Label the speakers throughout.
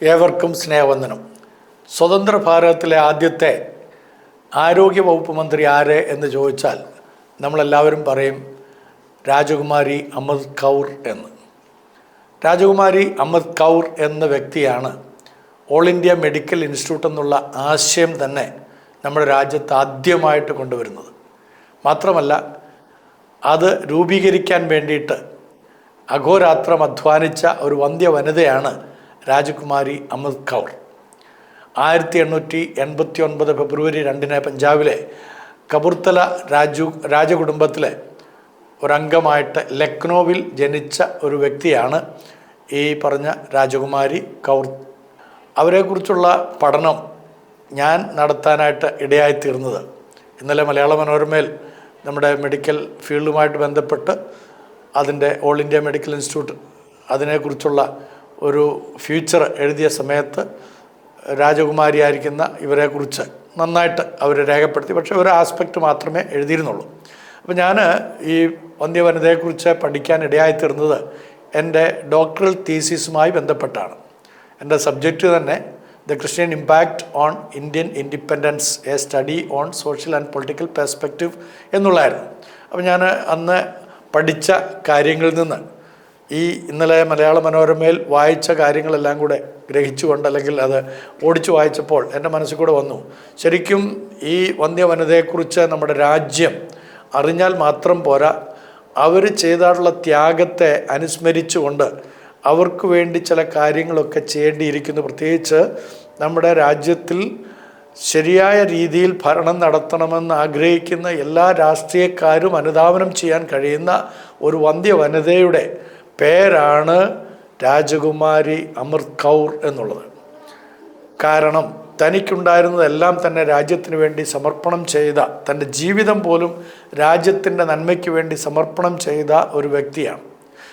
Speaker 1: ഏവർക്കും സ്നേഹവന്ദനം. സ്വതന്ത്ര ഭാരതത്തിലെ ആദ്യത്തെ ആരോഗ്യ വകുപ്പ് മന്ത്രി ആര് എന്ന് ചോദിച്ചാൽ നമ്മളെല്ലാവരും പറയും രാജകുമാരി അമൃത് കൗർ എന്ന്. രാജകുമാരി അമൃത് കൗർ എന്ന വ്യക്തിയാണ് ഓൾ ഇന്ത്യ മെഡിക്കൽ ഇൻസ്റ്റിറ്റ്യൂട്ട് എന്നുള്ള ആശയം തന്നെ നമ്മുടെ രാജ്യത്ത് ആദ്യമായിട്ട് കൊണ്ടുവരുന്നത്. മാത്രമല്ല അത് രൂപീകരിക്കാൻ വേണ്ടിയിട്ട് അഹോരാത്രം അധ്വാനിച്ച ഒരു വന്ധ്യ വനിതയാണ് രാജകുമാരി അമൃത് കൗർ. 1889 ഫെബ്രുവരി 2 പഞ്ചാബിലെ കപൂർത്തല രാജകുടുംബത്തിലെ ഒരംഗമായിട്ട് ലക്നൗവിൽ ജനിച്ച ഒരു വ്യക്തിയാണ് ഈ പറഞ്ഞ രാജകുമാരി കൗർ. അവരെക്കുറിച്ചുള്ള പഠനം ഞാൻ നടത്താനായിട്ട് ഇടയായിത്തീർന്നത് ഇന്നലെ മലയാള മനോരമയിൽ നമ്മുടെ മെഡിക്കൽ ഫീൽഡുമായിട്ട് ബന്ധപ്പെട്ട് അതിൻ്റെ ഓൾ ഇന്ത്യ മെഡിക്കൽ ഇൻസ്റ്റിറ്റ്യൂട്ട് അതിനെക്കുറിച്ചുള്ള ഒരു ഫ്യൂച്ചർ എഴുതിയ സമയത്ത് രാജകുമാരിയായിരിക്കുന്ന ഇവരെക്കുറിച്ച് നന്നായിട്ട് അവർ രേഖപ്പെടുത്തി. പക്ഷേ ഒരു ആസ്പെക്റ്റ് മാത്രമേ എഴുതിയിരുന്നുള്ളൂ. അപ്പോൾ ഞാൻ ഈ വന്ധ്യ വനിതയെക്കുറിച്ച് പഠിക്കാൻ ഇടയായിത്തീർന്നത് എൻ്റെ ഡോക്ടറൽ തീസിസുമായി ബന്ധപ്പെട്ടാണ്. എൻ്റെ സബ്ജക്റ്റ് തന്നെ the Christian impact on Indian independence, A study on social and political perspective എന്നുള്ളതായിരുന്നു. അപ്പോൾ ഞാൻ അന്ന് പഠിച്ച കാര്യങ്ങളിൽ നിന്ന് ഈ ഇന്നലെ മലയാള മനോരമയിൽ വായിച്ച കാര്യങ്ങളെല്ലാം കൂടെ ഗ്രഹിച്ചുകൊണ്ട് അല്ലെങ്കിൽ അത് ഓടിച്ചു വായിച്ചപ്പോൾ എൻ്റെ മനസ്സിൽ കൂടെ വന്നു, ശരിക്കും ഈ വന്ധ്യ വനിതയെക്കുറിച്ച് നമ്മുടെ രാജ്യം അറിഞ്ഞാൽ മാത്രം പോരാ, അവർ ചെയ്തിട്ടുള്ള ത്യാഗത്തെ അനുസ്മരിച്ചുകൊണ്ട് അവർക്ക് വേണ്ടി ചില കാര്യങ്ങളൊക്കെ ചെയ്യേണ്ടിയിരിക്കുന്നു. പ്രത്യേകിച്ച് നമ്മുടെ രാജ്യത്തിൽ ശരിയായ രീതിയിൽ ഭരണം നടത്തണമെന്ന് ആഗ്രഹിക്കുന്ന എല്ലാ രാഷ്ട്രീയക്കാരും അനുധാവനം ചെയ്യാൻ കഴിയുന്ന ഒരു വന്ധ്യ വനിതയുടെ പേരാണ് രാജകുമാരി അമൃത് കൗർ എന്നുള്ളത്. കാരണം തനിക്കുണ്ടായിരുന്നതെല്ലാം തന്നെ രാജ്യത്തിന് വേണ്ടി സമർപ്പണം ചെയ്ത, തൻ്റെ ജീവിതം പോലും രാജ്യത്തിൻ്റെ നന്മയ്ക്ക് വേണ്ടി സമർപ്പണം ചെയ്ത ഒരു വ്യക്തിയാണ്.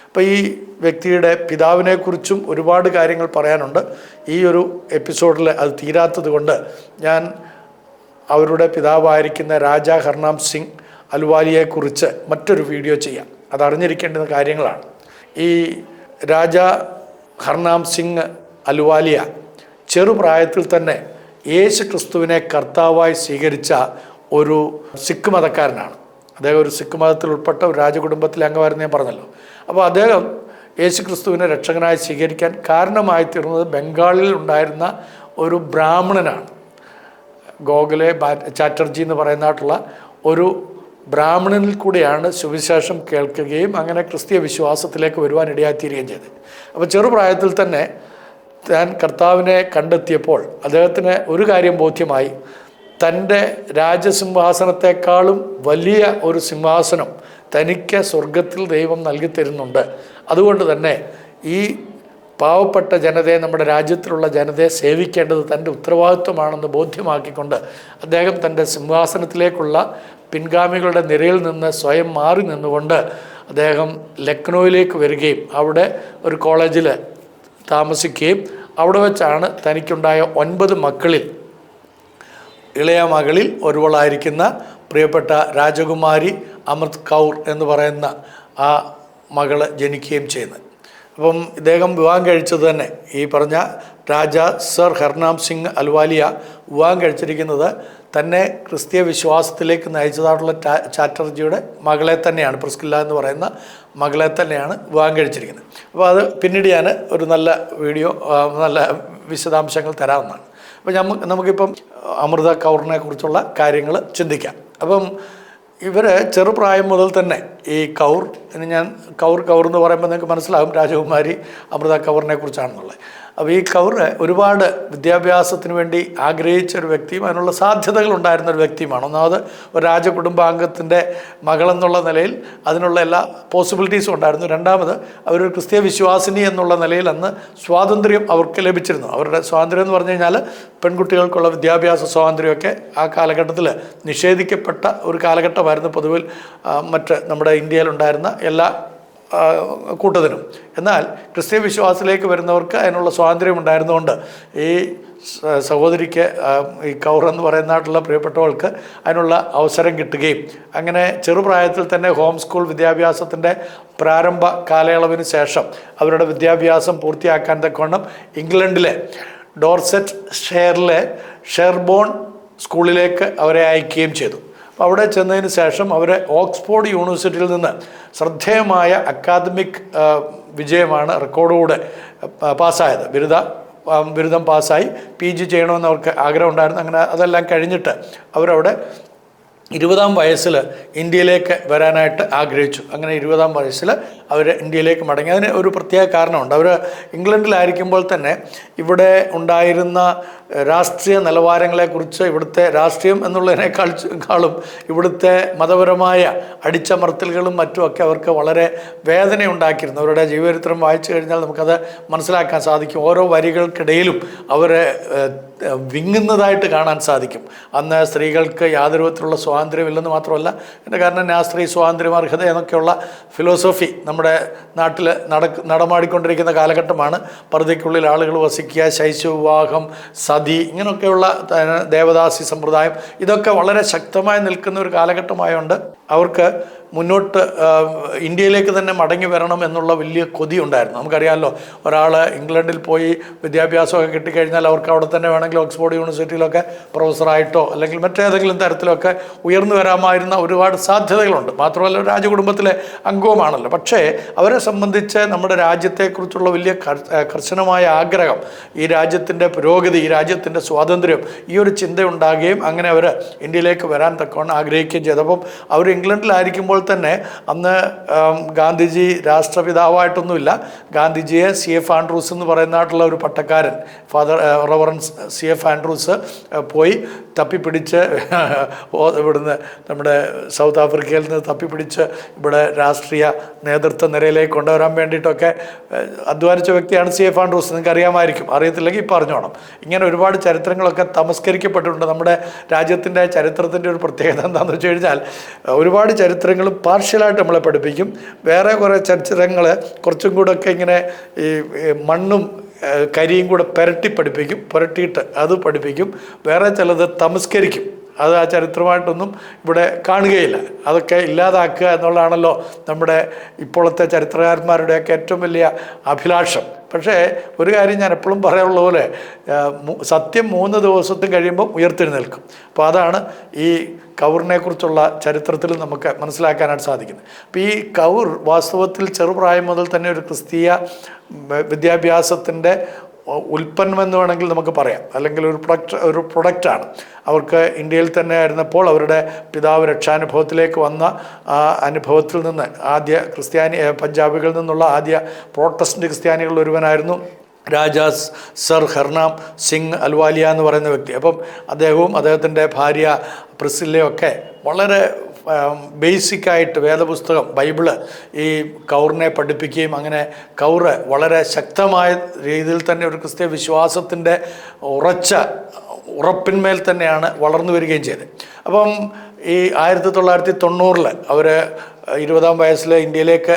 Speaker 1: അപ്പോൾ ഈ വ്യക്തിയുടെ പിതാവിനെക്കുറിച്ചും ഒരുപാട് കാര്യങ്ങൾ പറയാനുണ്ട്. ഈ ഒരു എപ്പിസോഡിൽ അത് തീരാത്തത് കൊണ്ട് ഞാൻ അവരുടെ പിതാവായിരിക്കുന്ന രാജാ ഹർനാം സിംഗ് അലുവാലിയെക്കുറിച്ച് മറ്റൊരു വീഡിയോ ചെയ്യാം. അതറിഞ്ഞിരിക്കേണ്ടുന്ന കാര്യങ്ങളാണ്. ഈ രാജാ ഹർനാം സിംഗ് അലുവാലിയ ചെറുപ്രായത്തിൽ തന്നെ യേശു ക്രിസ്തുവിനെ കർത്താവായി സ്വീകരിച്ച ഒരു സിഖ് മതക്കാരനാണ്. അദ്ദേഹം ഒരു സിഖ് മതത്തിൽ ഉൾപ്പെട്ട ഒരു രാജകുടുംബത്തിലെ അംഗമായിരുന്നു ഞാൻ പറഞ്ഞല്ലോ. അപ്പോൾ അദ്ദേഹം യേശു ക്രിസ്തുവിനെ രക്ഷകനായി സ്വീകരിക്കാൻ കാരണമായി തീർന്നത് ബംഗാളിൽ ഉണ്ടായിരുന്ന ഒരു ബ്രാഹ്മണനാണ്. ഗോഖലെ ചാറ്റർജി എന്ന് പറയുന്നതായിട്ടുള്ള ഒരു ബ്രാഹ്മണനിൽ കൂടെയാണ് സുവിശേഷം കേൾക്കുകയും അങ്ങനെ ക്രിസ്തീയ വിശ്വാസത്തിലേക്ക് വരുവാൻ ഇടയായിത്തീരുകയും ചെയ്തത്. അപ്പോൾ ചെറുപ്രായത്തിൽ തന്നെ താൻ കർത്താവിനെ കണ്ടെത്തിയപ്പോൾ അദ്ദേഹത്തിന് ഒരു കാര്യം ബോധ്യമായി, തൻ്റെ രാജസിംഹാസനത്തെക്കാളും വലിയ ഒരു സിംഹാസനം തനിക്ക് സ്വർഗത്തിൽ ദൈവം നൽകി തരുന്നുണ്ട്. അതുകൊണ്ട് തന്നെ ഈ പാവപ്പെട്ട ജനതയെ, നമ്മുടെ രാജ്യത്തിലുള്ള ജനതയെ സേവിക്കേണ്ടത് തൻ്റെ ഉത്തരവാദിത്വമാണെന്ന് ബോധ്യമാക്കിക്കൊണ്ട് അദ്ദേഹം തൻ്റെ സിംഹാസനത്തിലേക്കുള്ള പിൻഗാമികളുടെ നിരയിൽ നിന്ന് സ്വയം മാറി നിന്നുകൊണ്ട് അദ്ദേഹം ലക്നൗവിലേക്ക് വരികയും അവിടെ ഒരു കോളേജിൽ താമസിക്കുകയും അവിടെ വെച്ചാണ് തനിക്കുണ്ടായ 9 മക്കളിൽ ഇളയ മകളിൽ ഒരുവളായിരിക്കുന്ന പ്രിയപ്പെട്ട രാജകുമാരി അമൃത് കൗർ എന്ന് പറയുന്ന ആ മകൾ ജനിക്കുകയും ചെയ്യുന്നത്. അപ്പം ഇദ്ദേഹം വിവാഹം കഴിച്ചത് തന്നെ ഈ പറഞ്ഞ രാജാ സർ ഹർനാം സിംഗ് അലുവാലിയ വിവാഹം കഴിച്ചിരിക്കുന്നത് തന്നെ ക്രിസ്തീയ വിശ്വാസത്തിലേക്ക് നയിച്ചതായിട്ടുള്ള ചാറ്റർജിയുടെ മകളെ തന്നെയാണ്, പ്രിസ്കില്ല എന്ന് പറയുന്ന മകളെ തന്നെയാണ് വിവാഹം കഴിച്ചിരിക്കുന്നത്. അപ്പോൾ അത് പിന്നീട് ഞാൻ ഒരു നല്ല വീഡിയോ, നല്ല വിശദാംശങ്ങൾ തരാവുന്നതാണ്. അപ്പോൾ നമുക്കിപ്പം അമൃത കൗറിനെ കുറിച്ചുള്ള കാര്യങ്ങൾ ചിന്തിക്കാം. അപ്പം ഇവർ ചെറുപ്രായം മുതൽ തന്നെ ഈ കൗർ, ഞാൻ കൗർ എന്ന് പറയുമ്പോൾ നിങ്ങൾക്ക് മനസ്സിലാകും രാജകുമാരി അമൃത കൗറിനെ കുറിച്ചാണെന്നുള്ളത്. അപ്പോൾ ഈ കൗർ ഒരുപാട് വിദ്യാഭ്യാസത്തിന് വേണ്ടി ആഗ്രഹിച്ച ഒരു വ്യക്തിയും അതിനുള്ള സാധ്യതകൾ ഉണ്ടായിരുന്ന ഒരു വ്യക്തിയുമാണ്. ഒന്നാമത് ഒരു രാജകുടുംബാംഗത്തിൻ്റെ മകളെന്നുള്ള നിലയിൽ അതിനുള്ള എല്ലാ പോസിബിലിറ്റീസും ഉണ്ടായിരുന്നു. രണ്ടാമത് അവരൊരു ക്രിസ്തീയ വിശ്വാസിനി എന്നുള്ള നിലയിൽ അന്ന് സ്വാതന്ത്ര്യം അവർക്ക് ലഭിച്ചിരുന്നു. അവരുടെ സ്വാതന്ത്ര്യം എന്ന് പറഞ്ഞു കഴിഞ്ഞാൽ പെൺകുട്ടികൾക്കുള്ള വിദ്യാഭ്യാസ സ്വാതന്ത്ര്യമൊക്കെ ആ കാലഘട്ടത്തിൽ നിഷേധിക്കപ്പെട്ട ഒരു കാലഘട്ടമായിരുന്നു. പൊതുവിൽ മറ്റ് നമ്മുടെ ഇന്ത്യയിലുണ്ടായിരുന്ന എല്ലാ കൂട്ടത്തിനും. എന്നാൽ ക്രിസ്ത്യൻ വിശ്വാസത്തിലേക്ക് വരുന്നവർക്ക് അതിനുള്ള സ്വാതന്ത്ര്യം ഉണ്ടായിരുന്നുകൊണ്ട് ഈ സഹോദരിക്ക്, ഈ കൗർ എന്ന് പറയുന്നതായിട്ടുള്ള പ്രിയപ്പെട്ടവൾക്ക് അതിനുള്ള അവസരം കിട്ടുകയും അങ്ങനെ ചെറുപ്രായത്തിൽ തന്നെ ഹോം സ്കൂൾ വിദ്യാഭ്യാസത്തിൻ്റെ പ്രാരംഭ കാലയളവിന് ശേഷം അവരുടെ വിദ്യാഭ്യാസം പൂർത്തിയാക്കാൻ തക്കവണ്ണം ഇംഗ്ലണ്ടിലെ ഡോർസെറ്റ് ഷെയറിലെ ഷെർബോൺ സ്കൂളിലേക്ക് അവരെ അയക്കുകയും ചെയ്തു. അപ്പോൾ അവിടെ ചെന്നതിന് ശേഷം അവർ ഓക്സ്ഫോർഡ് യൂണിവേഴ്സിറ്റിയിൽ നിന്ന് ശ്രദ്ധേയമായ അക്കാദമിക് വിജയമാണ് റെക്കോർഡോടെ പാസ്സായത്. ബിരുദം പാസ്സായി PG ചെയ്യണമെന്ന് അവർക്ക് ആഗ്രഹം ഉണ്ടായിരുന്നു. അങ്ങനെ അതെല്ലാം കഴിഞ്ഞിട്ട് അവരവിടെ 20-ാം വയസ്സിൽ ഇന്ത്യയിലേക്ക് വരാനായിട്ട് ആഗ്രഹിച്ചു. അങ്ങനെ 20-ാം വയസ്സിൽ അവർ ഇന്ത്യയിലേക്ക് മടങ്ങി. അതിന് ഒരു പ്രത്യേക കാരണമുണ്ട്. അവർ ഇംഗ്ലണ്ടിലായിരിക്കുമ്പോൾ തന്നെ ഇവിടെ ഉണ്ടായിരുന്ന രാഷ്ട്രീയ നിലവാരങ്ങളെക്കുറിച്ച്, ഇവിടുത്തെ രാഷ്ട്രീയം എന്നുള്ളതിനേക്കാളും ഇവിടുത്തെ മതപരമായ അടിച്ചമർത്തലുകളും മറ്റുമൊക്കെ അവർക്ക് വളരെ വേദനയുണ്ടാക്കിയിരുന്നു. അവരുടെ ജീവചരിത്രം വായിച്ചു കഴിഞ്ഞാൽ നമുക്കത് മനസ്സിലാക്കാൻ സാധിക്കും. ഓരോ വരികൾക്കിടയിലും അവരെ വിങ്ങുന്നതായിട്ട് കാണാൻ സാധിക്കും. അന്ന് സ്ത്രീകൾക്ക് യാതൊരു വിധത്തിലുള്ള സ്വാതന്ത്ര്യമില്ലെന്ന് മാത്രമല്ല, എൻ്റെ കാരണം സ്ത്രീ സ്വാതന്ത്ര്യം, അർഹത എന്നൊക്കെയുള്ള ഫിലോസഫി നമ്മുടെ നാട്ടിൽ നടമാടിക്കൊണ്ടിരിക്കുന്ന കാലഘട്ടമാണ്. പർദ്ദയ്ക്കുള്ളിൽ ആളുകൾ വസിക്കുക, ശൈശവവിവാഹം, സതി, ഇങ്ങനെയൊക്കെയുള്ള ദേവദാസി സമ്പ്രദായം, ഇതൊക്കെ വളരെ ശക്തമായി നിൽക്കുന്ന ഒരു കാലഘട്ടമായതുകൊണ്ട് അവർക്ക് മുന്നോട്ട് ഇന്ത്യയിലേക്ക് തന്നെ മടങ്ങി വരണം എന്നുള്ള വലിയ കൊതി ഉണ്ടായിരുന്നു. നമുക്കറിയാമല്ലോ, ഒരാൾ ഇംഗ്ലണ്ടിൽ പോയി വിദ്യാഭ്യാസമൊക്കെ കിട്ടിക്കഴിഞ്ഞാൽ അവർക്ക് അവിടെ തന്നെ വേണമെങ്കിൽ ഓക്സ്ഫോർഡ് യൂണിവേഴ്സിറ്റിയിലൊക്കെ പ്രൊഫസറായിട്ടോ അല്ലെങ്കിൽ മറ്റേതെങ്കിലും തരത്തിലൊക്കെ ഉയർന്നു വരാമായിരുന്ന ഒരുപാട് സാധ്യതകളുണ്ട്. മാത്രമല്ല രാജകുടുംബത്തിലെ അംഗവുമാണല്ലോ. പക്ഷേ അവരെ സംബന്ധിച്ച് നമ്മുടെ രാജ്യത്തെക്കുറിച്ചുള്ള വലിയ കർശനമായ ആഗ്രഹം, ഈ രാജ്യത്തിൻ്റെ പുരോഗതി, ഈ രാജ്യത്തിൻ്റെ സ്വാതന്ത്ര്യം, ഈ ഒരു ചിന്തയുണ്ടാകുകയും അങ്ങനെ അവർ ഇന്ത്യയിലേക്ക് വരാൻ തക്കവണ്ണം ആഗ്രഹിക്കുകയും ചെയ്തു. അപ്പം അവർ ഇംഗ്ലണ്ടിലായിരിക്കുമ്പോൾ തന്നെ അന്ന് ഗാന്ധിജി രാഷ്ട്രപിതാവായിട്ടൊന്നുമില്ല. ഗാന്ധിജിയെ CF ആൻഡ്രൂസ് എന്ന് പറയുന്നതായിട്ടുള്ള ഒരു പട്ടക്കാരൻ, ഫാദർ റവറൻസ് CF ആൻഡ്രൂസ് പോയി തപ്പിപ്പിടിച്ച് ഇവിടുന്ന് നമ്മുടെ സൗത്ത് ആഫ്രിക്കയിൽ നിന്ന് തപ്പിപ്പിടിച്ച് ഇവിടെ രാഷ്ട്രീയ നേതൃത്വ നിരയിലേക്ക് കൊണ്ടുവരാൻ വേണ്ടിയിട്ടൊക്കെ അധ്വാനിച്ച വ്യക്തിയാണ് CF ആൻഡ്രൂസ്. നിങ്ങൾക്ക് അറിയാമായിരിക്കും, അറിയത്തില്ലെങ്കിൽ പറഞ്ഞോണം. ഇങ്ങനെ ഒരുപാട് ചരിത്രങ്ങളൊക്കെ തമസ്കരിക്കപ്പെട്ടിട്ടുണ്ട്. നമ്മുടെ രാജ്യത്തിൻ്റെ ചരിത്രത്തിൻ്റെ ഒരു പ്രത്യേകത എന്താണെന്ന് വെച്ച് കഴിഞ്ഞാൽ ഒരുപാട് ചരിത്രങ്ങൾ പാർഷ്യലായിട്ട് നമ്മളെ പഠിപ്പിക്കും. വേറെ കുറേ ചരിത്രങ്ങൾ കുറച്ചും കൂടെയൊക്കെ ഇങ്ങനെ ഈ മണ്ണും കരിയും കൂടെ പുരട്ടിയിട്ട് അത് പഠിപ്പിക്കും. വേറെ ചിലത് തമസ്കരിക്കും. അത് ആ ചരിത്രമായിട്ടൊന്നും ഇവിടെ കാണുകയില്ല. അതൊക്കെ ഇല്ലാതാക്കുക എന്നുള്ളതാണല്ലോ നമ്മുടെ ഇപ്പോഴത്തെ ചരിത്രകാരന്മാരുടെയൊക്കെ ഏറ്റവും വലിയ അഭിലാഷം. പക്ഷേ ഒരു കാര്യം ഞാൻ എപ്പോഴും പറയാറുള്ള പോലെ, സത്യം 3 ദിവസത്തും കഴിയുമ്പോൾ ഉയർത്തെഴുന്നേൽക്കും. അപ്പോൾ അതാണ് ഈ കൗറിനെക്കുറിച്ചുള്ള ചരിത്രത്തിൽ നമുക്ക് മനസ്സിലാക്കാനായിട്ട് സാധിക്കുന്നത്. അപ്പോൾ ഈ കൗർ വാസ്തവത്തിൽ ചെറുപ്രായം മുതൽ തന്നെ ഒരു ക്രിസ്തീയ വിദ്യാഭ്യാസത്തിൻ്റെ ഉൽപ്പന്നമെന്ന് വേണമെങ്കിൽ നമുക്ക് പറയാം, അല്ലെങ്കിൽ ഒരു പ്രൊഡക്റ്റാണ്. അവർക്ക് ഇന്ത്യയിൽ തന്നെ ആയിരുന്നപ്പോൾ അവരുടെ പിതാവ് രക്ഷാനുഭവത്തിലേക്ക് വന്ന ആ അനുഭവത്തിൽ നിന്ന് ആദ്യ പഞ്ചാബികളിൽ നിന്നുള്ള ആദ്യ പ്രോട്ടസ്റ്റന്റ് ക്രിസ്ത്യാനികളിൽ ഒരുവനായിരുന്നു രാജാ സർ ഹർനാം സിംഗ് അൽവാലിയ എന്ന് പറയുന്ന വ്യക്തി. അപ്പം അദ്ദേഹവും അദ്ദേഹത്തിൻ്റെ ഭാര്യ പ്രിസില്ലയൊക്കെ വളരെ ബേസിക്കായിട്ട് വേദപുസ്തകം, ബൈബിള് ഈ കൗറിനെ പഠിപ്പിക്കുകയും അങ്ങനെ കൗറ് വളരെ ശക്തമായ രീതിയിൽ തന്നെ ഒരു ക്രിസ്തീയ വിശ്വാസത്തിൻ്റെ ഉറപ്പിന്മേൽ തന്നെയാണ് വളർന്നു വരികയും ചെയ്തത്. അപ്പം ഈ 1990 അവർ 20-ാം വയസ്സിൽ ഇന്ത്യയിലേക്ക്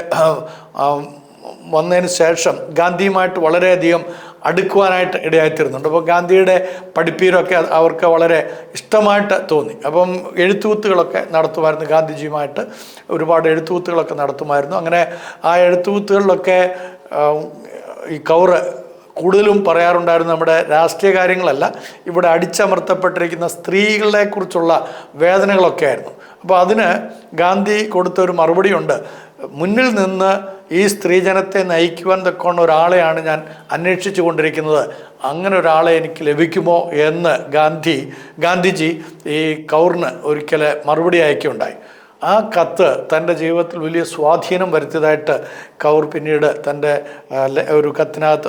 Speaker 1: വന്നതിന് ശേഷം ഗാന്ധിയുമായിട്ട് വളരെയധികം അടുക്കുവാനായിട്ട് ഇടയായിത്തീരുന്നുണ്ട്. അപ്പോൾ ഗാന്ധിയുടെ പഠിപ്പീരൊക്കെ അവർക്ക് വളരെ ഇഷ്ടമായിട്ട് തോന്നി. അപ്പം എഴുത്തുകുത്തുകളൊക്കെ നടത്തുമായിരുന്നു, ഗാന്ധിജിയുമായിട്ട് ഒരുപാട് എഴുത്തുകുത്തുകളൊക്കെ നടത്തുമായിരുന്നു. അങ്ങനെ ആ എഴുത്തുകുത്തുകളിലൊക്കെ ഈ കൗറ് കൂടുതലും പറയാറുണ്ടായിരുന്നു നമ്മുടെ രാഷ്ട്രീയ കാര്യങ്ങളല്ല, ഇവിടെ അടിച്ചമർത്തപ്പെട്ടിരിക്കുന്ന സ്ത്രീകളെക്കുറിച്ചുള്ള വേദനകളൊക്കെ ആയിരുന്നു. അപ്പോൾ അതിന് ഗാന്ധി കൊടുത്തൊരു മറുപടിയുണ്ട്. മുന്നിൽ നിന്ന് ഈ സ്ത്രീജനത്തെ നയിക്കുവാൻ തക്കോണ ഒരാളെയാണ് ഞാൻ അന്വേഷിച്ചു കൊണ്ടിരിക്കുന്നത്, അങ്ങനെ ഒരാളെ എനിക്ക് ലഭിക്കുമോ എന്ന് ഗാന്ധിജി ഈ കൗറിന് ഒരിക്കൽ മറുപടി അയക്കുകയുണ്ടായി. ആ കത്ത് തൻ്റെ ജീവിതത്തിൽ വലിയ സ്വാധീനം വരുത്തിയതായിട്ട് കൗർ പിന്നീട് തൻ്റെ ഒരു കത്തിനകത്ത്,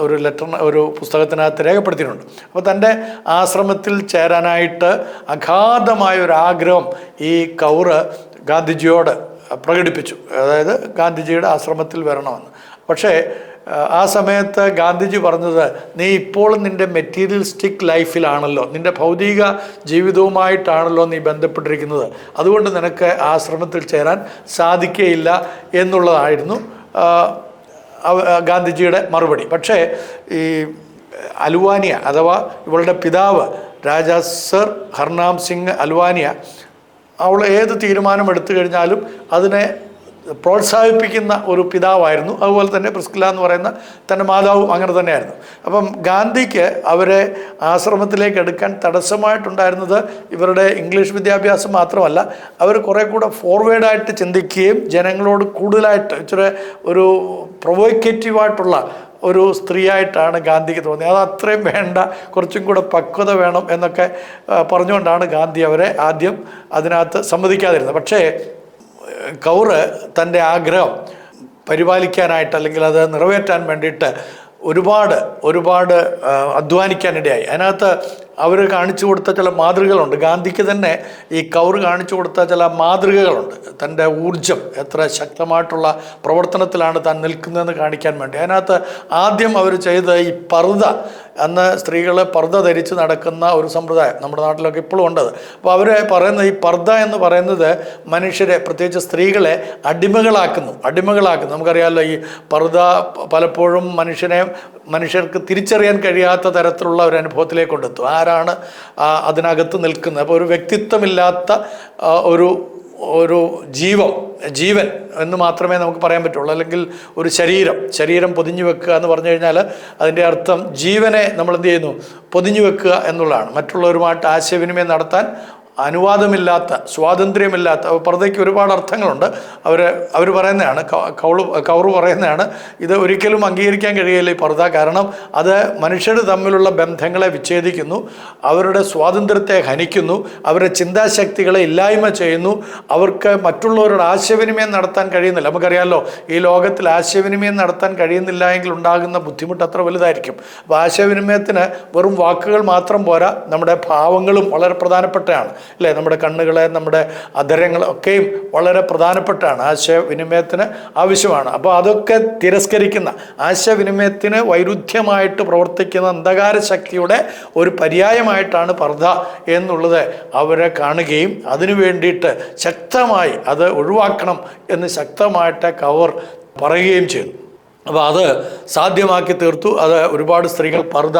Speaker 1: ഒരു പുസ്തകത്തിനകത്ത് രേഖപ്പെടുത്തിയിട്ടുണ്ട്. അപ്പോൾ തൻ്റെ ആശ്രമത്തിൽ ചേരാനായിട്ട് അഗാധമായൊരാഗ്രഹം ഈ കൗറ് ഗാന്ധിജിയോട് പ്രകടിപ്പിച്ചു. അതായത് ഗാന്ധിജിയുടെ ആശ്രമത്തിൽ വരണമെന്ന്. പക്ഷേ ആ സമയത്ത് ഗാന്ധിജി പറഞ്ഞത്, നീ ഇപ്പോൾ നിൻ്റെ മെറ്റീരിയലിസ്റ്റിക് ലൈഫിലാണല്ലോ, നിൻ്റെ ഭൗതിക ജീവിതവുമായിട്ടാണല്ലോ നീ ബന്ധപ്പെട്ടിരിക്കുന്നത്, അതുകൊണ്ട് നിനക്ക് ആശ്രമത്തിൽ ചേരാൻ സാധിക്കുകയില്ല എന്നുള്ളതായിരുന്നു ഗാന്ധിജിയുടെ മറുപടി. പക്ഷേ ഈ അലുവാനിയ അഥവാ ഇവളുടെ പിതാവ് രാജാ സർ ഹർനാം സിംഗ് അലുവാനിയ അവൾ ഏത് തീരുമാനം എടുത്തു കഴിഞ്ഞാലും അതിനെ പ്രോത്സാഹിപ്പിക്കുന്ന ഒരു പിതാവായിരുന്നു. അതുപോലെ തന്നെ പ്രിസ്കില്ല എന്ന് പറയുന്ന തൻ്റെ മാതാവും അങ്ങനെ തന്നെയായിരുന്നു. അപ്പം ഗാന്ധിക്ക് അവരെ ആശ്രമത്തിലേക്ക് എടുക്കാൻ തടസ്സമായിട്ടുണ്ടായിരുന്നത് ഇവരുടെ ഇംഗ്ലീഷ് വിദ്യാഭ്യാസം മാത്രമല്ല, അവർ കുറേ കൂടെ ഫോർവേഡായിട്ട് ചിന്തിക്കുകയും ജനങ്ങളോട് കൂടുതലായിട്ട് ഇച്ചിരി ഒരു പ്രൊവോക്കേറ്റീവായിട്ടുള്ള ഒരു സ്ത്രീയായിട്ടാണ് ഗാന്ധിക്ക് തോന്നിയത്. അത് അത്രയും വേണ്ട, കുറച്ചും കൂടെ പക്വത വേണം എന്നൊക്കെ പറഞ്ഞുകൊണ്ടാണ് ഗാന്ധി അവരെ ആദ്യം അതിനകത്ത് സമ്മതിക്കാതിരുന്നത്. പക്ഷേ കൗർ തൻ്റെ ആഗ്രഹം പരിപാലിക്കാനായിട്ട് അല്ലെങ്കിൽ അത് നിറവേറ്റാൻ വേണ്ടിയിട്ട് ഒരുപാട് അധ്വാനിക്കാനിടയായി. അതിനകത്ത് അവർ കാണിച്ചു കൊടുത്ത ചില മാതൃകകളുണ്ട്. ഗാന്ധിക്ക് തന്നെ ഈ കൗർ കാണിച്ചു കൊടുത്ത ചില മാതൃകകളുണ്ട്. തൻ്റെ ഊർജം എത്ര ശക്തമായിട്ടുള്ള പ്രവർത്തനത്തിലാണ് താൻ നിൽക്കുന്നതെന്ന് കാണിക്കാൻ വേണ്ടി. അതിനകത്ത് ആദ്യം അവർ ചെയ്ത ഈ പർദ്ദ, അന്ന് സ്ത്രീകൾ പർദ്ദ ധരിച്ച് നടക്കുന്ന ഒരു സമ്പ്രദായം നമ്മുടെ നാട്ടിലൊക്കെ ഇപ്പോഴും ഉണ്ടത്. അപ്പോൾ അവർ പറയുന്നത് ഈ പർദ്ദ എന്ന് പറയുന്നത് മനുഷ്യരെ, പ്രത്യേകിച്ച് സ്ത്രീകളെ അടിമകളാക്കുന്നു. നമുക്കറിയാമല്ലോ, ഈ പർദ്ദ പലപ്പോഴും മനുഷ്യർക്ക് തിരിച്ചറിയാൻ കഴിയാത്ത തരത്തിലുള്ള ഒരു അനുഭവത്തിലേക്ക് കൊണ്ടെത്തും. ആരാണ് അതിനകത്ത് നിൽക്കുന്നത്? അപ്പോൾ ഒരു വ്യക്തിത്വമില്ലാത്ത ഒരു ജീവൻ എന്ന് മാത്രമേ നമുക്ക് പറയാൻ പറ്റുള്ളൂ. അല്ലെങ്കിൽ ഒരു ശരീരം പൊതിഞ്ഞു വെക്കുക എന്ന് പറഞ്ഞു കഴിഞ്ഞാൽ അതിൻ്റെ അർത്ഥം ജീവനെ നമ്മൾ എന്ത് ചെയ്യുന്നു, പൊതിഞ്ഞു വെക്കുക എന്നുള്ളതാണ്. മറ്റുള്ളവരുമായിട്ട് ആശയവിനിമയം നടത്താൻ അനുവാദമില്ലാത്ത, സ്വാതന്ത്ര്യമില്ലാത്ത. പർദ്ദയ്ക്ക് ഒരുപാട് അർത്ഥങ്ങളുണ്ട്. അവർ പറയുന്നതാണ്, കൗർ പറയുന്നതാണ്, ഇത് ഒരിക്കലും അംഗീകരിക്കാൻ കഴിയില്ല ഈ പർദ്ദ. കാരണം അത് മനുഷ്യർ തമ്മിലുള്ള ബന്ധങ്ങളെ വിച്ഛേദിക്കുന്നു, അവരുടെ സ്വാതന്ത്ര്യത്തെ ഹനിക്കുന്നു, അവരുടെ ചിന്താശക്തികളെ ഇല്ലായ്മ ചെയ്യുന്നു, അവർക്ക് മറ്റുള്ളവരോട് ആശയവിനിമയം നടത്താൻ കഴിയുന്നില്ല. നമുക്കറിയാമല്ലോ, ഈ ലോകത്തിൽ ആശയവിനിമയം നടത്താൻ കഴിയുന്നില്ല എങ്കിൽ ഉണ്ടാകുന്ന ബുദ്ധിമുട്ട് അത്ര വലുതായിരിക്കും. അപ്പോൾ ആശയവിനിമയത്തിന് വെറും വാക്കുകൾ മാത്രം പോരാ, നമ്മുടെ ഭാവങ്ങളും വളരെ പ്രധാനപ്പെട്ടതാണ് അല്ലേ? നമ്മുടെ കണ്ണുകളെ, നമ്മുടെ അധരങ്ങൾ ഒക്കെയും വളരെ പ്രധാനപ്പെട്ടാണ്, ആശയവിനിമയത്തിന് ആവശ്യമാണ്. അപ്പോൾ അതൊക്കെ തിരസ്കരിക്കുന്ന, ആശയവിനിമയത്തിന് വൈരുദ്ധ്യമായിട്ട് പ്രവർത്തിക്കുന്ന അന്ധകാര ശക്തിയുടെ ഒരു പര്യായമായിട്ടാണ് പർദ്ദ എന്നുള്ളത് അവരെ കാണുകയും അതിനു വേണ്ടിയിട്ട് ശക്തമായി അത് ഒഴിവാക്കണം എന്ന് ശക്തമായിട്ട് കൗർ പറയുകയും ചെയ്തു. അപ്പോൾ അത് സാധ്യമാക്കി തീർത്തു. അത് ഒരുപാട് സ്ത്രീകൾ പർദ്ദ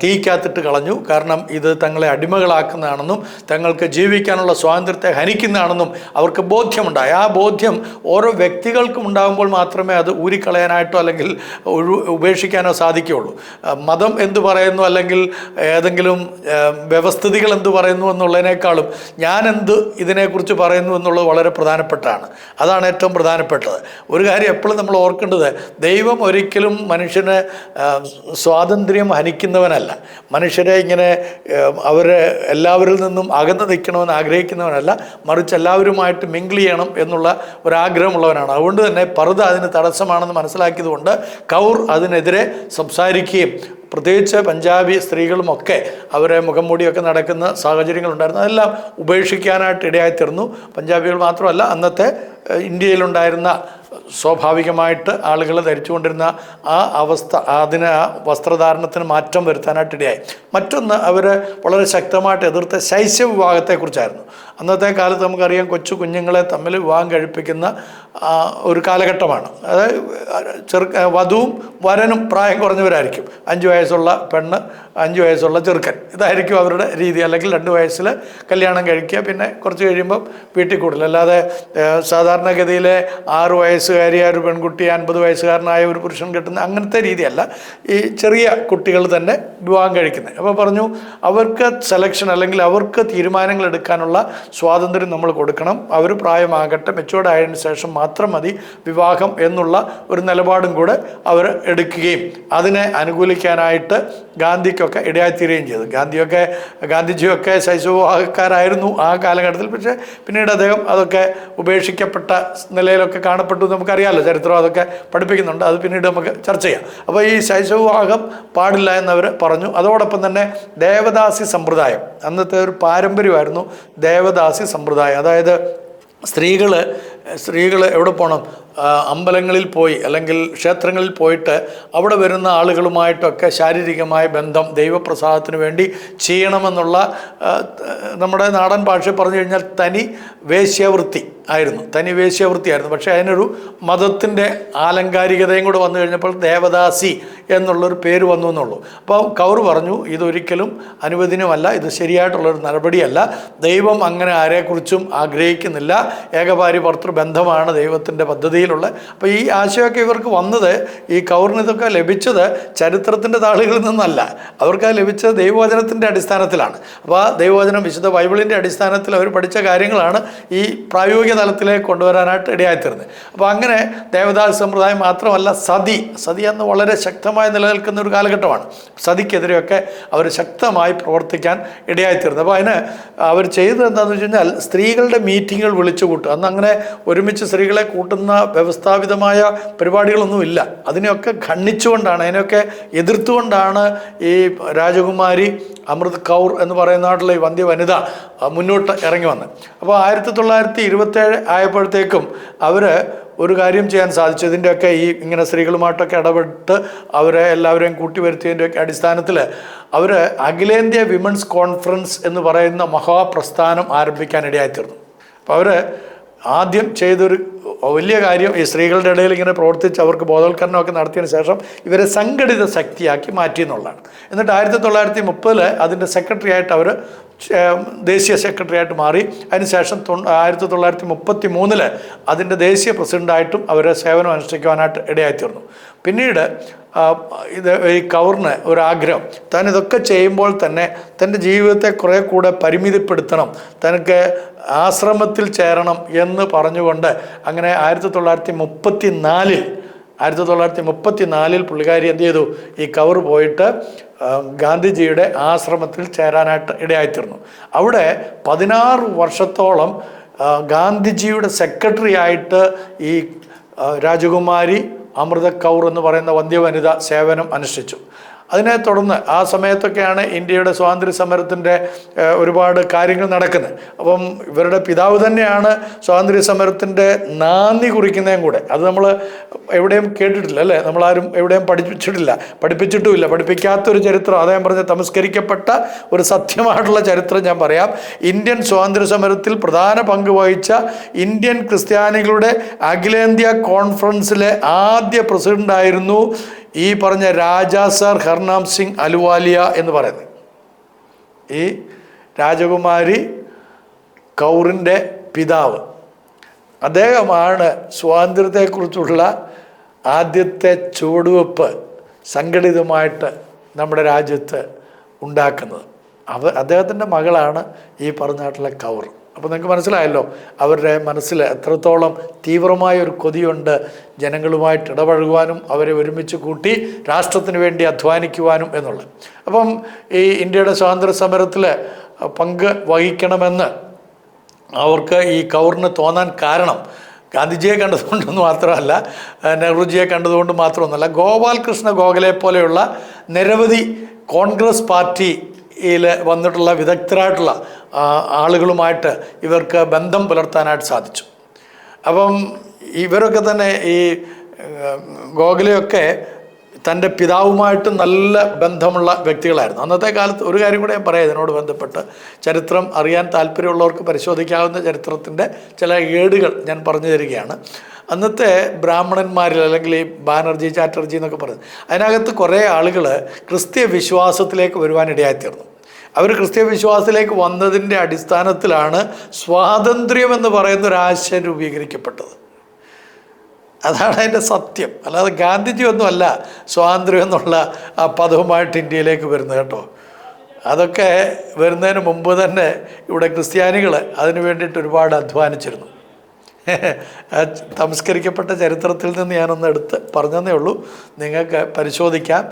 Speaker 1: തീക്കകത്തിട്ട് കളഞ്ഞു. കാരണം ഇത് തങ്ങളെ അടിമകളാക്കുന്നതാണെന്നും തങ്ങൾക്ക് ജീവിക്കാനുള്ള സ്വാതന്ത്ര്യത്തെ ഹനിക്കുന്നതാണെന്നും അവർക്ക് ബോധ്യമുണ്ടായി. ആ ബോധ്യം ഓരോ വ്യക്തികൾക്കും ഉണ്ടാകുമ്പോൾ മാത്രമേ അത് ഊരിക്കളയാനായിട്ടോ അല്ലെങ്കിൽ ഉപേക്ഷിക്കാനോ സാധിക്കുകയുള്ളൂ. മതം എന്ത് പറയുന്നു അല്ലെങ്കിൽ ഏതെങ്കിലും വ്യവസ്ഥിതികൾ എന്ത് പറയുന്നു എന്നുള്ളതിനേക്കാളും ഞാൻ എന്ത് ഇതിനെക്കുറിച്ച് പറയുന്നു എന്നുള്ളത് വളരെ പ്രധാനപ്പെട്ടതാണ്. അതാണ് ഏറ്റവും പ്രധാനപ്പെട്ടത്. ഒരു കാര്യം എപ്പോഴും നമ്മൾ ഓർക്കേണ്ടത്, ദൈവം ഒരിക്കലും മനുഷ്യന് സ്വാതന്ത്ര്യം ഹനിക്കുന്നവനല്ല. മനുഷ്യരെ ഇങ്ങനെ എല്ലാവരിൽ നിന്നും അകന്നു നിൽക്കണമെന്ന് ആഗ്രഹിക്കുന്നവനല്ല, മറിച്ച് എല്ലാവരുമായിട്ട് മിങ്കിൾ ചെയ്യണം എന്നുള്ള ഒരാഗ്രഹമുള്ളവനാണ്. അതുകൊണ്ട് തന്നെ പർദ്ദ അതിന് തടസ്സമാണെന്ന് മനസ്സിലാക്കിയതുകൊണ്ട് കൗർ അതിനെതിരെ സംസാരിക്കുകയും പ്രത്യേകിച്ച് പഞ്ചാബി സ്ത്രീകളുമൊക്കെ അവരെ മുഖം മൂടിയൊക്കെ നടക്കുന്ന സാഹചര്യങ്ങളുണ്ടായിരുന്നു. അതെല്ലാം ഉപേക്ഷിക്കാനായിട്ട് ഇടയായിത്തീർന്നു. പഞ്ചാബികൾ മാത്രമല്ല, അന്നത്തെ ഇന്ത്യയിലുണ്ടായിരുന്ന സ്വാഭാവികമായിട്ട് ആളുകൾ ധരിച്ചുകൊണ്ടിരുന്ന ആ അവസ്ഥ, ആ വസ്ത്രധാരണത്തിന് മാറ്റം വരുത്താനായിട്ടിടയായി. മറ്റൊന്ന്, അവർ വളരെ ശക്തമായിട്ട് എതിർത്ത ശൈശവ വിവാഹത്തെക്കുറിച്ചായിരുന്നു. അന്നത്തെ കാലത്ത് നമുക്കറിയാം, കുഞ്ഞുങ്ങളെ തമ്മിൽ വിവാഹം കഴിപ്പിക്കുന്ന ഒരു കാലഘട്ടമാണ്. അതായത് വധുവും വരനും പ്രായം കുറഞ്ഞവരായിരിക്കും. 5 വയസ്സുള്ള പെണ്ണ്, 5 വയസ്സുള്ള ചെറുക്കൻ, ഇതായിരിക്കും അവരുടെ രീതി. അല്ലെങ്കിൽ 2 വയസ്സിൽ കല്യാണം കഴിക്കുക, പിന്നെ കുറച്ച് കഴിയുമ്പം വീട്ടിൽ കൂടുതൽ. അല്ലാതെ സാധാരണഗതിയിലെ 6 വയസ്സുകാരിയായ ഒരു പെൺകുട്ടി 50 വയസ്സുകാരനായ ഒരു പുരുഷൻ കിട്ടുന്ന അങ്ങനത്തെ രീതിയല്ല ഈ ചെറിയ കുട്ടികൾ തന്നെ വിവാഹം കഴിക്കുന്നത്. അപ്പോൾ പറഞ്ഞു, അവർക്ക് സെലക്ഷൻ അല്ലെങ്കിൽ അവർക്ക് തീരുമാനങ്ങൾ എടുക്കാനുള്ള സ്വാതന്ത്ര്യം നമ്മൾ കൊടുക്കണം. അവർ പ്രായമാകട്ടെ, മെച്ചുവേർഡ് ആയതിനു ശേഷം മാത്രം മതി വിവാഹം എന്നുള്ള ഒരു നിലപാടും കൂടെ അവർ എടുക്കുകയും അതിനെ അനുകൂലിക്കാനായിട്ട് ഗാന്ധിക്കൊക്കെ ഇടയായിത്തീരുകയും ചെയ്തു. ഗാന്ധിജിയൊക്കെ ശൈശവവിവാഹക്കാരായിരുന്നു ആ കാലഘട്ടത്തിൽ. പക്ഷേ പിന്നീട് അദ്ദേഹം അതൊക്കെ ഉപേക്ഷിക്കപ്പെട്ട നിലയിലൊക്കെ കാണപ്പെട്ടു. നമുക്കറിയാമല്ലോ, ചരിത്രം അതൊക്കെ പഠിപ്പിക്കുന്നുണ്ട്. അത് പിന്നീട് നമുക്ക് ചർച്ച ചെയ്യാം. അപ്പോൾ ഈ ശൈശവവിവാഹം പാടില്ല എന്നവർ പറഞ്ഞു. അതോടൊപ്പം തന്നെ ദേവദാസി സമ്പ്രദായം, അന്നത്തെ ഒരു പാരമ്പര്യമായിരുന്നു ദേവദാസി സമ്പ്രദായം. അതായത് സ്ത്രീകൾ സ്ത്രീകൾ എവിടെ പോകണം? അമ്പലങ്ങളിൽ പോയി അല്ലെങ്കിൽ ക്ഷേത്രങ്ങളിൽ പോയിട്ട് അവിടെ വരുന്ന ആളുകളുമായിട്ടൊക്കെ ശാരീരികമായ ബന്ധം ദൈവപ്രസാദത്തിന് വേണ്ടി ചെയ്യണമെന്നുള്ള നമ്മുടെ നാടൻ ഭാഷ പറഞ്ഞു കഴിഞ്ഞാൽ തനി വേശ്യാവൃത്തി ആയിരുന്നു. പക്ഷേ അതിനൊരു മതത്തിൻ്റെ ആലങ്കാരികതയും കൂടെ വന്നു കഴിഞ്ഞപ്പോൾ ദേവദാസി എന്നുള്ളൊരു പേര് വന്നു എന്നുള്ളൂ. അപ്പോൾ കൗർ പറഞ്ഞു, ഇതൊരിക്കലും അനുവദനീയമല്ല, ഇത് ശരിയായിട്ടുള്ളൊരു നടപടിയല്ല, ദൈവം അങ്ങനെ ആരെക്കുറിച്ചും ആഗ്രഹിക്കുന്നില്ല, ഏകഭാര്യ ഭർത്തൃ ബന്ധമാണ് ദൈവത്തിൻ്റെ പദ്ധതിയിലുള്ള. അപ്പോൾ ഈ ആശയമൊക്കെ ഇവർക്ക് വന്നത്, ഈ കൗറിന് ഇതൊക്കെ ലഭിച്ചത് ചരിത്രത്തിൻ്റെ താളുകളിൽ നിന്നല്ല, അവർക്ക് ലഭിച്ചത് ദൈവവചനത്തിൻ്റെ അടിസ്ഥാനത്തിലാണ്. അപ്പോൾ ആ ദൈവവചനം വിശുദ്ധ ബൈബിളിൻ്റെ അടിസ്ഥാനത്തിൽ അവർ പഠിച്ച കാര്യങ്ങളാണ് ഈ പ്രായോഗിക തലത്തിലേക്ക് കൊണ്ടുവരാനായിട്ട് ഇടയായിത്തീർന്നത്. അപ്പോൾ അങ്ങനെ ദേവദാസ സമ്പ്രദായം മാത്രമല്ല, സതി അന്ന് വളരെ ശക്തമായി നിലനിൽക്കുന്ന ഒരു കാലഘട്ടമാണ്. സതിക്കെതിരെയൊക്കെ അവർ ശക്തമായി പ്രവർത്തിക്കാൻ ഇടയായിത്തീർന്നത്. അപ്പോൾ അതിന് അവർ ചെയ്തത് എന്താണെന്ന് വെച്ച് കഴിഞ്ഞാൽ സ്ത്രീകളുടെ മീറ്റിങ്ങുകൾ വിളിച്ചു കൂട്ടുക. അന്ന് അങ്ങനെ ഒരുമിച്ച് സ്ത്രീകളെ കൂട്ടുന്ന വ്യവസ്ഥാപിതമായ പരിപാടികളൊന്നുമില്ല. അതിനെയൊക്കെ ഖണ്ഡിച്ചുകൊണ്ടാണ്, അതിനെയൊക്കെ എതിർത്തുകൊണ്ടാണ് ഈ രാജകുമാരി അമൃത് കൗർ എന്ന് പറയുന്ന നാട്ടിലെ ഈ വന്ധ്യ വനിത മുന്നോട്ട് ഇറങ്ങി വന്നത്. അപ്പോൾ 1927 ആയപ്പോഴത്തേക്കും അവർ ഒരു കാര്യം ചെയ്യാൻ സാധിച്ചു. ഇതിൻ്റെയൊക്കെ ഇങ്ങനെ സ്ത്രീകളുമായിട്ടൊക്കെ ഇടപെട്ട് അവരെ എല്ലാവരെയും കൂട്ടിവരുത്തിയതിൻ്റെയൊക്കെ അടിസ്ഥാനത്തിൽ അവർ അഖിലേന്ത്യാ വിമൻസ് കോൺഫറൻസ് എന്ന് പറയുന്ന മഹാപ്രസ്ഥാനം ആരംഭിക്കാനിടയായിത്തീർന്നു. അപ്പോൾ അവർ ആദ്യം ചെയ്തൊരു വലിയ കാര്യം, ഈ സ്ത്രീകളുടെ ഇടയിൽ ഇങ്ങനെ പ്രവർത്തിച്ച് അവർക്ക് ബോധവൽക്കരണമൊക്കെ നടത്തിയതിന് ശേഷം ഇവരെ സംഘടിത ശക്തിയാക്കി മാറ്റി എന്നുള്ളതാണ്. എന്നിട്ട് 1930 അതിൻ്റെ സെക്രട്ടറി ആയിട്ട് അവർ ദേശീയ സെക്രട്ടറി ആയിട്ട് മാറി. അതിനുശേഷം 1933 അതിൻ്റെ ദേശീയ പ്രസിഡൻ്റായിട്ടും അവർ സേവനം അനുഷ്ഠിക്കുവാനായിട്ട് ഇടയായിത്തീർന്നു. പിന്നീട് ഈ കൗറിന് ഒരാഗ്രഹം, താൻ ഇതൊക്കെ ചെയ്യുമ്പോൾ തന്നെ തൻ്റെ ജീവിതത്തെ കുറേ കൂടെ പരിമിതിപ്പെടുത്തണം, തനിക്ക് ആശ്രമത്തിൽ ചേരണം എന്ന് പറഞ്ഞുകൊണ്ട് അങ്ങനെ 1934 പുള്ളിക്കാരി എന്ത് ചെയ്തു, ഈ കൗർ പോയിട്ട് ഗാന്ധിജിയുടെ ആശ്രമത്തിൽ ചേരാനായിട്ട് ഇടയായിത്തീർന്നു. അവിടെ 16 വർഷത്തോളം ഗാന്ധിജിയുടെ സെക്രട്ടറി ആയിട്ട് ഈ രാജകുമാരി അമൃത കൗർ എന്ന് പറയുന്ന വന്ധ്യവനിത സേവനം അനുഷ്ഠിച്ചു. അതിനെ തുടർന്ന് ആ സമയത്തൊക്കെയാണ് ഇന്ത്യയുടെ സ്വാതന്ത്ര്യ സമരത്തിൻ്റെ ഒരുപാട് കാര്യങ്ങൾ നടക്കുന്നത്. അപ്പം ഇവരുടെ പിതാവ് തന്നെയാണ് സ്വാതന്ത്ര്യ സമരത്തിൻ്റെ നാന്ദി കുറിക്കുന്നതും കൂടെ. അത് നമ്മൾ എവിടെയും കേട്ടിട്ടില്ല അല്ലേ, നമ്മളാരും എവിടെയും പഠിപ്പിച്ചിട്ടുമില്ല. പഠിപ്പിക്കാത്തൊരു ചരിത്രം, അദ്ദേഹം പറഞ്ഞ തമസ്കരിക്കപ്പെട്ട ഒരു സത്യമായിട്ടുള്ള ചരിത്രം ഞാൻ പറയാം. ഇന്ത്യൻ സ്വാതന്ത്ര്യ സമരത്തിൽ പ്രധാന പങ്ക് വഹിച്ച ഇന്ത്യൻ ക്രിസ്ത്യാനികളുടെ അഖിലേന്ത്യാ കോൺഫറൻസിലെ ആദ്യ പ്രസിഡൻ്റായിരുന്നു ഈ പറഞ്ഞ രാജാ സർ ഹർനാം സിംഗ് അലുവാലിയ എന്ന് പറയുന്നത്. ഈ രാജകുമാരി കൗറിൻ്റെ പിതാവ് അദ്ദേഹമാണ് സ്വാതന്ത്ര്യത്തെക്കുറിച്ചുള്ള ആദ്യത്തെ ചുവടുവെപ്പ് സംഘടിതമായിട്ട് നമ്മുടെ രാജ്യത്ത് ഉണ്ടാക്കുന്നത്. അദ്ദേഹത്തിൻ്റെ മകളാണ് ഈ പറഞ്ഞായിട്ടുള്ള കൗർ. അപ്പോൾ നിങ്ങൾക്ക് മനസ്സിലായല്ലോ അവരുടെ മനസ്സിൽ എത്രത്തോളം തീവ്രമായ ഒരു കൊതിയുണ്ട് ജനങ്ങളുമായിട്ട് ഇടപഴകുവാനും അവരെ ഒരുമിച്ച് കൂട്ടി രാഷ്ട്രത്തിന് വേണ്ടി അധ്വാനിക്കുവാനും എന്നുള്ളത്. അപ്പം ഈ ഇന്ത്യയുടെ സ്വാതന്ത്ര്യ സമരത്തിൽ പങ്ക് വഹിക്കണമെന്ന് അവർക്ക് ഈ കൗറിന് തോന്നാൻ കാരണം ഗാന്ധിജിയെ കണ്ടതുകൊണ്ടൊന്നും മാത്രമല്ല, നെഹ്റുജിയെ കണ്ടതുകൊണ്ട് മാത്രമൊന്നുമല്ല, ഗോപാൽ കൃഷ്ണ ഗോഖലെ പോലെയുള്ള നിരവധി കോൺഗ്രസ് പാർട്ടിയിൽ വന്നിട്ടുള്ള വിദഗ്ധരായിട്ടുള്ള ആളുകളുമായിട്ട് ഇവർക്ക് ബന്ധം പുലർത്താനായിട്ട് സാധിച്ചു. അപ്പം ഇവരൊക്കെ തന്നെ ഈ ഗോഖലെയൊക്കെ തൻ്റെ പിതാവുമായിട്ട് നല്ല ബന്ധമുള്ള വ്യക്തികളായിരുന്നു. അന്നത്തെ കാലത്ത് ഒരു കാര്യം കൂടെ ഞാൻ പറയാം ഇതിനോട് ബന്ധപ്പെട്ട്, ചരിത്രം അറിയാൻ താല്പര്യമുള്ളവർക്ക് പരിശോധിക്കാവുന്ന ചരിത്രത്തിൻ്റെ ചില ഏടുകൾ ഞാൻ പറഞ്ഞു തരികയാണ്. അന്നത്തെ ബ്രാഹ്മണന്മാരിൽ അല്ലെങ്കിൽ ഈ ബാനർജി ചാറ്റർജി എന്നൊക്കെ പറയുന്നത്, അതിനകത്ത് കുറേ ആളുകൾ ക്രിസ്ത്യ വിശ്വാസത്തിലേക്ക് വരുവാനിടയായിത്തീർന്നു. അവർ ക്രിസ്ത്യ വിശ്വാസത്തിലേക്ക് വന്നതിൻ്റെ അടിസ്ഥാനത്തിലാണ് സ്വാതന്ത്ര്യം എന്ന് പറയുന്ന ഒരാശയം രൂപീകരിക്കപ്പെട്ടത്. അതാണ് അതിൻ്റെ സത്യം. അല്ലാതെ ഗാന്ധിജി ഒന്നുമല്ല സ്വാതന്ത്ര്യം എന്നുള്ള ആ പദവുമായിട്ട് ഇന്ത്യയിലേക്ക് വരുന്നത് കേട്ടോ. അതൊക്കെ വരുന്നതിന് മുമ്പ് തന്നെ ഇവിടെ ക്രിസ്ത്യാനികൾ അതിന് വേണ്ടിയിട്ട് ഒരുപാട് അധ്വാനിച്ചിരുന്നു. തമസ്കരിക്കപ്പെട്ട ചരിത്രത്തിൽ നിന്ന് ഞാനൊന്ന് എടുത്ത് പറഞ്ഞതേ ഉള്ളൂ. നിങ്ങൾക്ക് പരിശോധിക്കാം,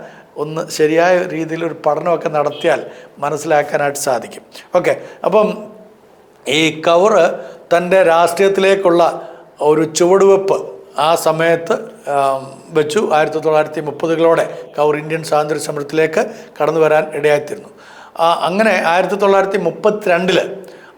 Speaker 1: ഒന്ന് ശരിയായ രീതിയിലൊരു പഠനമൊക്കെ നടത്തിയാൽ മനസ്സിലാക്കാനായിട്ട് സാധിക്കും. ഓക്കെ, അപ്പം ഈ കൗർ തൻ്റെ രാഷ്ട്രീയത്തിലേക്കുള്ള ഒരു ചുവടുവെപ്പ് ആ സമയത്ത് വെച്ചു. 1930കളോടെ കൗർ ഇന്ത്യൻ സ്വാതന്ത്ര്യ സമരത്തിലേക്ക് കടന്നു വരാൻ ഇടയായിത്തീർന്നു. അങ്ങനെ 1932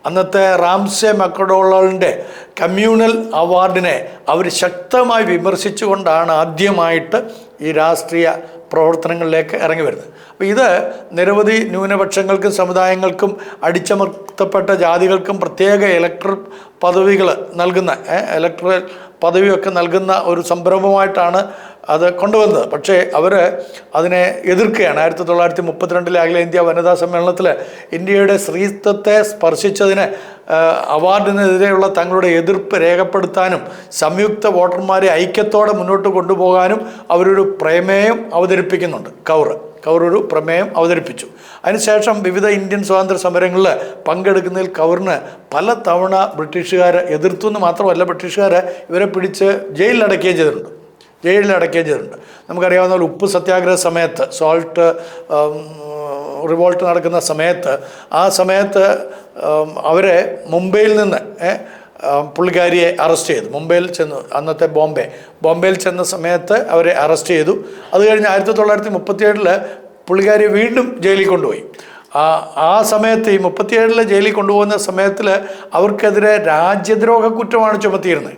Speaker 1: അന്നത്തെ റാംസെ മക്ഡൊണാൾഡിൻ്റെ കമ്മ്യൂണൽ അവാർഡിനെ അവർ ശക്തമായി വിമർശിച്ചുകൊണ്ടാണ് ആദ്യമായിട്ട് ഈ രാഷ്ട്രീയ പ്രവർത്തനങ്ങളിലേക്ക് ഇറങ്ങി വരുന്നത്. അപ്പോൾ ഇത് നിരവധി ന്യൂനപക്ഷങ്ങൾക്കും സമുദായങ്ങൾക്കും അടിച്ചമർത്തപ്പെട്ട ജാതികൾക്കും പ്രത്യേക ഇലക്ടറൽ പദവികൾ നൽകുന്ന ഇലക്ടറൽ പദവിയൊക്കെ നൽകുന്ന ഒരു സംരംഭമായിട്ടാണ് അത് കൊണ്ടുവന്നത്. പക്ഷേ അവർ അതിനെ എതിർക്കുകയാണ്. 1932 അഖിലേന്ത്യാ വനിതാ സമ്മേളനത്തിൽ ഇന്ത്യയുടെ സ്ത്രീത്വത്തെ സ്പർശിച്ചതിന് അവാർഡിനെതിരെയുള്ള തങ്ങളുടെ എതിർപ്പ് രേഖപ്പെടുത്താനും സംയുക്ത വോട്ടർമാരെ ഐക്യത്തോടെ മുന്നോട്ട് കൊണ്ടുപോകാനും അവരൊരു പ്രമേയം അവതരിപ്പിക്കുന്നുണ്ട്. കൗർ ഒരു പ്രമേയം അവതരിപ്പിച്ചു. അതിനുശേഷം വിവിധ ഇന്ത്യൻ സ്വാതന്ത്ര്യ സമരങ്ങളിൽ പങ്കെടുക്കുന്നതിൽ കൗറിന് പല തവണ ബ്രിട്ടീഷുകാർ എതിർത്തു എന്ന് മാത്രമല്ല, ബ്രിട്ടീഷുകാർ ഇവരെ പിടിച്ച് ജയിലിലടക്കുകയും ചെയ്തിട്ടുണ്ട്. നമുക്കറിയാവുന്ന പോലെ ഉപ്പ് സത്യാഗ്രഹ സമയത്ത്, സോൾട്ട് റിവോൾട്ട് നടക്കുന്ന സമയത്ത്, ആ സമയത്ത് അവരെ മുംബൈയിൽ നിന്ന് പുള്ളിക്കാരിയെ അറസ്റ്റ് ചെയ്തു. മുംബൈയിൽ ചെന്നു, അന്നത്തെ ബോംബെയിൽ ചെന്ന സമയത്ത് അവരെ അറസ്റ്റ് ചെയ്തു. അത് കഴിഞ്ഞ് 1937 പുള്ളിക്കാരിയെ വീണ്ടും ജയിലിൽ കൊണ്ടുപോയി. ആ സമയത്ത് ഈ 37 ജയിലിൽ കൊണ്ടുപോകുന്ന സമയത്തിൽ അവർക്കെതിരെ രാജ്യദ്രോഹ കുറ്റമാണ് ചുമത്തിയിരുന്നത്.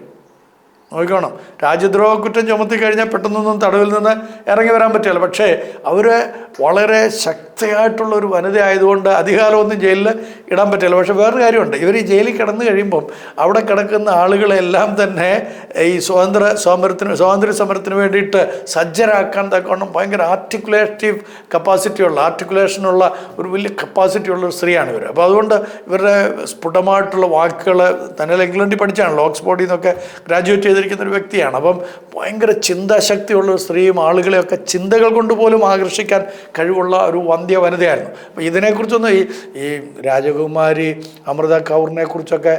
Speaker 1: നോക്കണം, രാജ്യദ്രോഹ കുറ്റം ചുമത്തി കഴിഞ്ഞാൽ പെട്ടെന്നൊന്നും തടവിൽ നിന്ന് ഇറങ്ങി വരാൻ പറ്റില്ല. പക്ഷേ അവർ വളരെ ശക്തിയായിട്ടുള്ള ഒരു വനിത ആയതുകൊണ്ട് അധികാലമൊന്നും ജയിലിൽ ഇടാൻ പറ്റില്ല. പക്ഷേ വേറൊരു കാര്യമുണ്ട്, ഇവർ ഈ ജയിലിൽ കിടന്നു കഴിയുമ്പം അവിടെ കിടക്കുന്ന ആളുകളെല്ലാം തന്നെ ഈ സ്വാതന്ത്ര്യ സമരത്തിന് വേണ്ടിയിട്ട് സജ്ജരാക്കാൻ തക്കവണ്ണം ഭയങ്കര ആർട്ടിക്കുലേഷനുള്ള ഒരു വലിയ കപ്പാസിറ്റിയുള്ള ഒരു സ്ത്രീയാണ് ഇവർ. അപ്പോൾ അതുകൊണ്ട് ഇവരുടെ സ്ഫുടമായിട്ടുള്ള വാക്കുകൾ തന്നെ ഇംഗ്ലണ്ടിൽ പഠിച്ചാണല്ലോ, ഓക്സ്ഫോർഡിൽ നിന്നൊക്കെ ഗ്രാജുവേറ്റ് ചെയ്തിരിക്കുന്ന ഒരു വ്യക്തിയാണ്. അപ്പം ഭയങ്കര ചിന്താശക്തിയുള്ള ഒരു സ്ത്രീയും ആളുകളെയൊക്കെ ചിന്തകൾ കൊണ്ട് പോലും ആകർഷിക്കാൻ കഴിവുള്ള ഒരു വന്ധ്യ വനിതയായിരുന്നു. അപ്പോൾ ഇതിനെക്കുറിച്ചൊന്നും ഈ രാജകുമാരി അമൃത കൗറിനെ കുറിച്ചൊക്കെ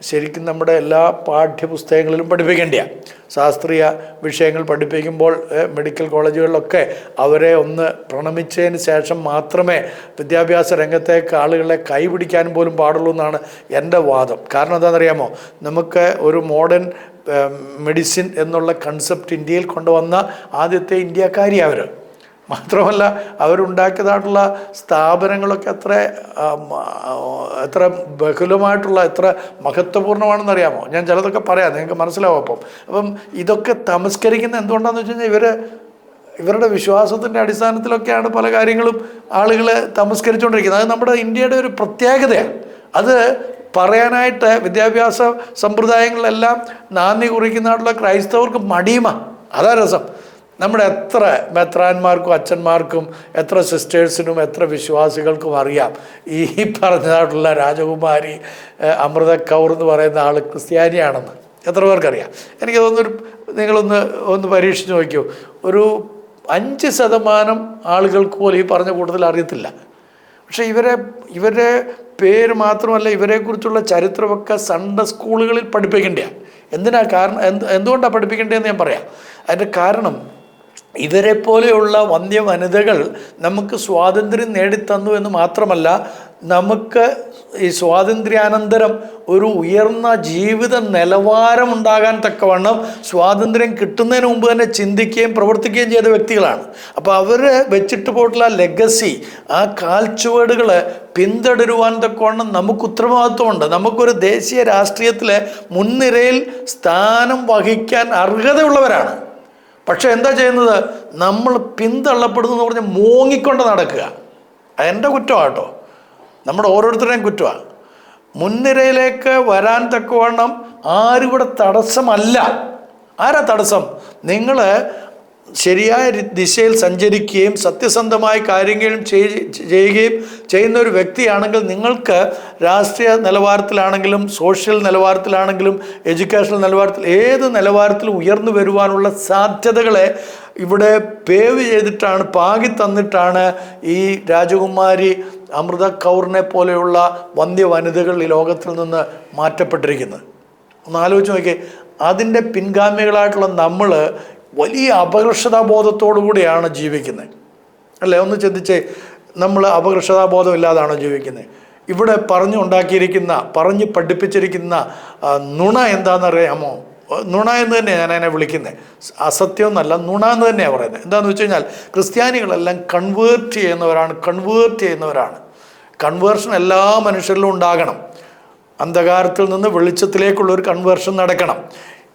Speaker 1: ശരിക്കും നമ്മുടെ എല്ലാ പാഠ്യപുസ്തകങ്ങളിലും പഠിപ്പിക്കേണ്ടിയാണ്. ശാസ്ത്രീയ വിഷയങ്ങൾ പഠിപ്പിക്കുമ്പോൾ മെഡിക്കൽ കോളേജുകളിലൊക്കെ അവരെ ഒന്ന് പ്രണമിച്ചതിന് ശേഷം മാത്രമേ വിദ്യാഭ്യാസ രംഗത്തേക്ക് ആളുകളെ കൈപിടിക്കാൻ പോലും പാടുള്ളൂ എന്നാണ് എൻ്റെ വാദം. കാരണം എന്താണെന്നറിയാമോ, നമുക്ക് ഒരു മോഡേൺ മെഡിസിൻ എന്നുള്ള കൺസെപ്റ്റ് ഇന്ത്യയിൽ കൊണ്ടുവന്ന ആദ്യത്തെ ഇന്ത്യക്കാരി അവർ. മാത്രമല്ല അവരുണ്ടാക്കിയതായിട്ടുള്ള സ്ഥാപനങ്ങളൊക്കെ എത്ര ബഹുലമായിട്ടുള്ള, എത്ര മഹത്വപൂർണ്ണമാണെന്നറിയാമോ? ഞാൻ ചിലതൊക്കെ പറയാം, നിങ്ങൾക്ക് മനസ്സിലാവും. അപ്പം ഇതൊക്കെ തമസ്കരിക്കുന്ന എന്തുകൊണ്ടാണെന്ന് വെച്ച് കഴിഞ്ഞാൽ ഇവരുടെ വിശ്വാസത്തിൻ്റെ അടിസ്ഥാനത്തിലൊക്കെയാണ് പല കാര്യങ്ങളും ആളുകൾ തമസ്കരിച്ചുകൊണ്ടിരിക്കുന്നത്. അത് നമ്മുടെ ഇന്ത്യയുടെ ഒരു പ്രത്യേകതയാണ്. അത് പറയാനായിട്ട് വിദ്യാഭ്യാസ സമ്പ്രദായങ്ങളിലെല്ലാം നാന്ദി കുറിക്കുന്നതായിട്ടുള്ള ക്രൈസ്തവർക്ക് മടിയുമ. അതാ രസം. നമ്മുടെ എത്ര മെത്രാന്മാർക്കും അച്ഛന്മാർക്കും എത്ര സിസ്റ്റേഴ്സിനും എത്ര വിശ്വാസികൾക്കും അറിയാം ഈ പറഞ്ഞതായിട്ടുള്ള രാജകുമാരി അമൃത കൗർ എന്ന് പറയുന്ന ആൾ ക്രിസ്ത്യാനിയാണെന്ന്. എത്ര പേർക്കറിയാം? എനിക്ക് തോന്നുന്നു നിങ്ങളൊന്ന് പരീക്ഷിച്ച് നോക്കിയോ, ഒരു 5% ആളുകൾക്ക് പോലും ഈ പറഞ്ഞ കൂട്ടത്തിൽ അറിയത്തില്ല. പക്ഷേ ഇവരുടെ പേര് മാത്രമല്ല, ഇവരെക്കുറിച്ചുള്ള ചരിത്രമൊക്കെ സൺഡേ സ്കൂളുകളിൽ പഠിപ്പിക്കേണ്ടതാണ്. എന്തുകൊണ്ടാണ് പഠിപ്പിക്കേണ്ടതെന്ന് ഞാൻ പറയാം. അതിൻ്റെ കാരണം, ഇവരെ പോലെയുള്ള വന്ധ്യ വനിതകൾ നമുക്ക് സ്വാതന്ത്ര്യം നേടിത്തന്നു എന്ന് മാത്രമല്ല, നമുക്ക് ഈ സ്വാതന്ത്ര്യാനന്തരം ഒരു ഉയർന്ന ജീവിത നിലവാരം ഉണ്ടാകാൻ തക്കവണ്ണം സ്വാതന്ത്ര്യം കിട്ടുന്നതിന് മുമ്പ് തന്നെ ചിന്തിക്കുകയും പ്രവർത്തിക്കുകയും ചെയ്ത വ്യക്തികളാണ്. അപ്പോൾ അവർ വെച്ചിട്ട് പോയിട്ടുള്ള ലെഗസി, ആ കാൽച്ചുവടുകൾ പിന്തുടരുവാൻ തക്കവണ്ണം നമുക്ക് ഉത്തരവാദിത്വമുണ്ട്. നമുക്കൊരു ദേശീയ രാഷ്ട്രീയത്തിലെ മുൻനിരയിൽ സ്ഥാനം വഹിക്കാൻ അർഹതയുള്ളവരാണ്. പക്ഷെ എന്താ ചെയ്യുന്നത്? നമ്മൾ പിന്തള്ളപ്പെടുന്നു എന്ന് പറഞ്ഞാൽ മോങ്ങിക്കൊണ്ട് നടക്കുക. അതെൻ്റെ കുറ്റമാണ് കേട്ടോ, നമ്മുടെ ഓരോരുത്തരുടെയും കുറ്റമാണ്. മുൻനിരയിലേക്ക് വരാൻ തക്കവണ്ണം ആരും ഇവിടെ തടസ്സമല്ല. ആരാ തടസ്സം? നിങ്ങൾ ശരിയായ ദിശയിൽ സഞ്ചരിക്കുകയും സത്യസന്ധമായ കാര്യങ്ങൾ ചെയ്യുകയും ചെയ്യുന്ന ഒരു വ്യക്തിയാണെങ്കിൽ നിങ്ങൾക്ക് രാഷ്ട്രീയ നിലവാരത്തിലാണെങ്കിലും സോഷ്യൽ നിലവാരത്തിലാണെങ്കിലും എഡ്യൂക്കേഷണൽ നിലവാരത്തിൽ, ഏത് നിലവാരത്തിലും ഉയർന്നു വരുവാനുള്ള സാധ്യതകളെ ഇവിടെ പേവ് ചെയ്തിട്ടാണ്, പാകി തന്നിട്ടാണ് ഈ രാജകുമാരി അമൃത കൗറിനെ പോലെയുള്ള വന്ധ്യ വനിതകൾ ഈ ലോകത്തിൽ നിന്ന് മാറ്റപ്പെട്ടിരിക്കുന്നത്. ഒന്ന് ആലോചിച്ച് നോക്കിയേ. അതിൻ്റെ പിൻഗാമികളായിട്ടുള്ള നമ്മൾ വലിയ അപകർഷതാബോധത്തോടു കൂടിയാണ് ജീവിക്കുന്നത്, അല്ലേ? ഒന്ന് ചിന്തിച്ചേ, നമ്മൾ അപകർഷതാബോധം ഇല്ലാതാണോ ജീവിക്കുന്നത്? ഇവിടെ പറഞ്ഞ് പഠിപ്പിച്ചിരിക്കുന്ന നുണ എന്താണെന്നറിയാമോ? നുണ എന്ന് തന്നെയാണ് ഞാൻ അതിനെ വിളിക്കുന്നത്. അസത്യം എന്നല്ല, നുണ എന്ന് തന്നെയാണ് പറയുന്നത്. എന്താണെന്ന് വെച്ച് കഴിഞ്ഞാൽ ക്രിസ്ത്യാനികളെല്ലാം കൺവേർട്ട് ചെയ്യുന്നവരാണ്. കൺവേർഷൻ എല്ലാ മനുഷ്യരിലും ഉണ്ടാകണം. അന്ധകാരത്തിൽ നിന്ന് വെളിച്ചത്തിലേക്കുള്ള ഒരു കൺവേർഷൻ നടക്കണം.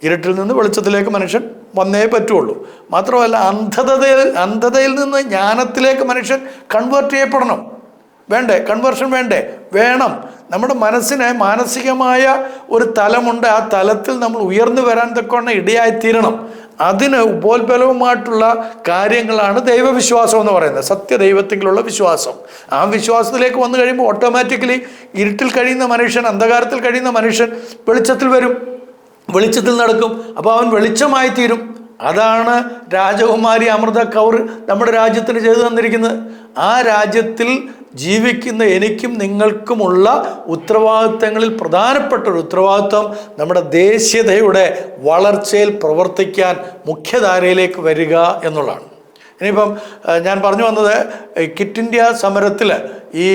Speaker 1: ഇരുട്ടിൽ നിന്ന് വെളിച്ചത്തിലേക്ക് മനുഷ്യൻ വന്നേ പറ്റുള്ളൂ. മാത്രമല്ല അന്ധതയിൽ നിന്ന് ജ്ഞാനത്തിലേക്ക് മനുഷ്യൻ കൺവേർട്ട് ചെയ്യപ്പെടണം. വേണ്ടേ? കൺവേർഷൻ വേണ്ടേ? വേണം. നമ്മുടെ മനസ്സിന് മാനസികമായ ഒരു തലമുണ്ട്. ആ തലത്തിൽ നമ്മൾ ഉയർന്നു വരാൻ തക്കവണ്ണം ഇടയായിത്തീരണം. അതിന് ഉപോത്ബലവുമായിട്ടുള്ള കാര്യങ്ങളാണ് ദൈവവിശ്വാസം എന്ന് പറയുന്നത്, സത്യദൈവത്തിലുള്ള വിശ്വാസം. ആ വിശ്വാസത്തിലേക്ക് വന്നു കഴിയുമ്പോൾ ഓട്ടോമാറ്റിക്കലി ഇരുട്ടിൽ കഴിയുന്ന മനുഷ്യൻ, അന്ധകാരത്തിൽ കഴിയുന്ന മനുഷ്യൻ വെളിച്ചത്തിൽ വരും, വെളിച്ചത്തിൽ നടക്കും. അപ്പോൾ അവൻ വെളിച്ചമായി തീരും. അതാണ് രാജകുമാരി അമൃത കൗർ നമ്മുടെ രാജ്യത്തിന് ചെയ്തു തന്നിരിക്കുന്നത്. ആ രാജ്യത്തിൽ ജീവിക്കുന്ന എനിക്കും നിങ്ങൾക്കുമുള്ള ഉത്തരവാദിത്തങ്ങളിൽ പ്രധാനപ്പെട്ട ഒരു ഉത്തരവാദിത്വം നമ്മുടെ ദേശീയതയുടെ വളർച്ചയിൽ പ്രവർത്തിക്കാൻ മുഖ്യധാരയിലേക്ക് വരിക എന്നുള്ളതാണ്. ഇനിയിപ്പം ഞാൻ പറഞ്ഞു വന്നത്, ക്വിറ്റ് ഇന്ത്യ സമരത്തിൽ ഈ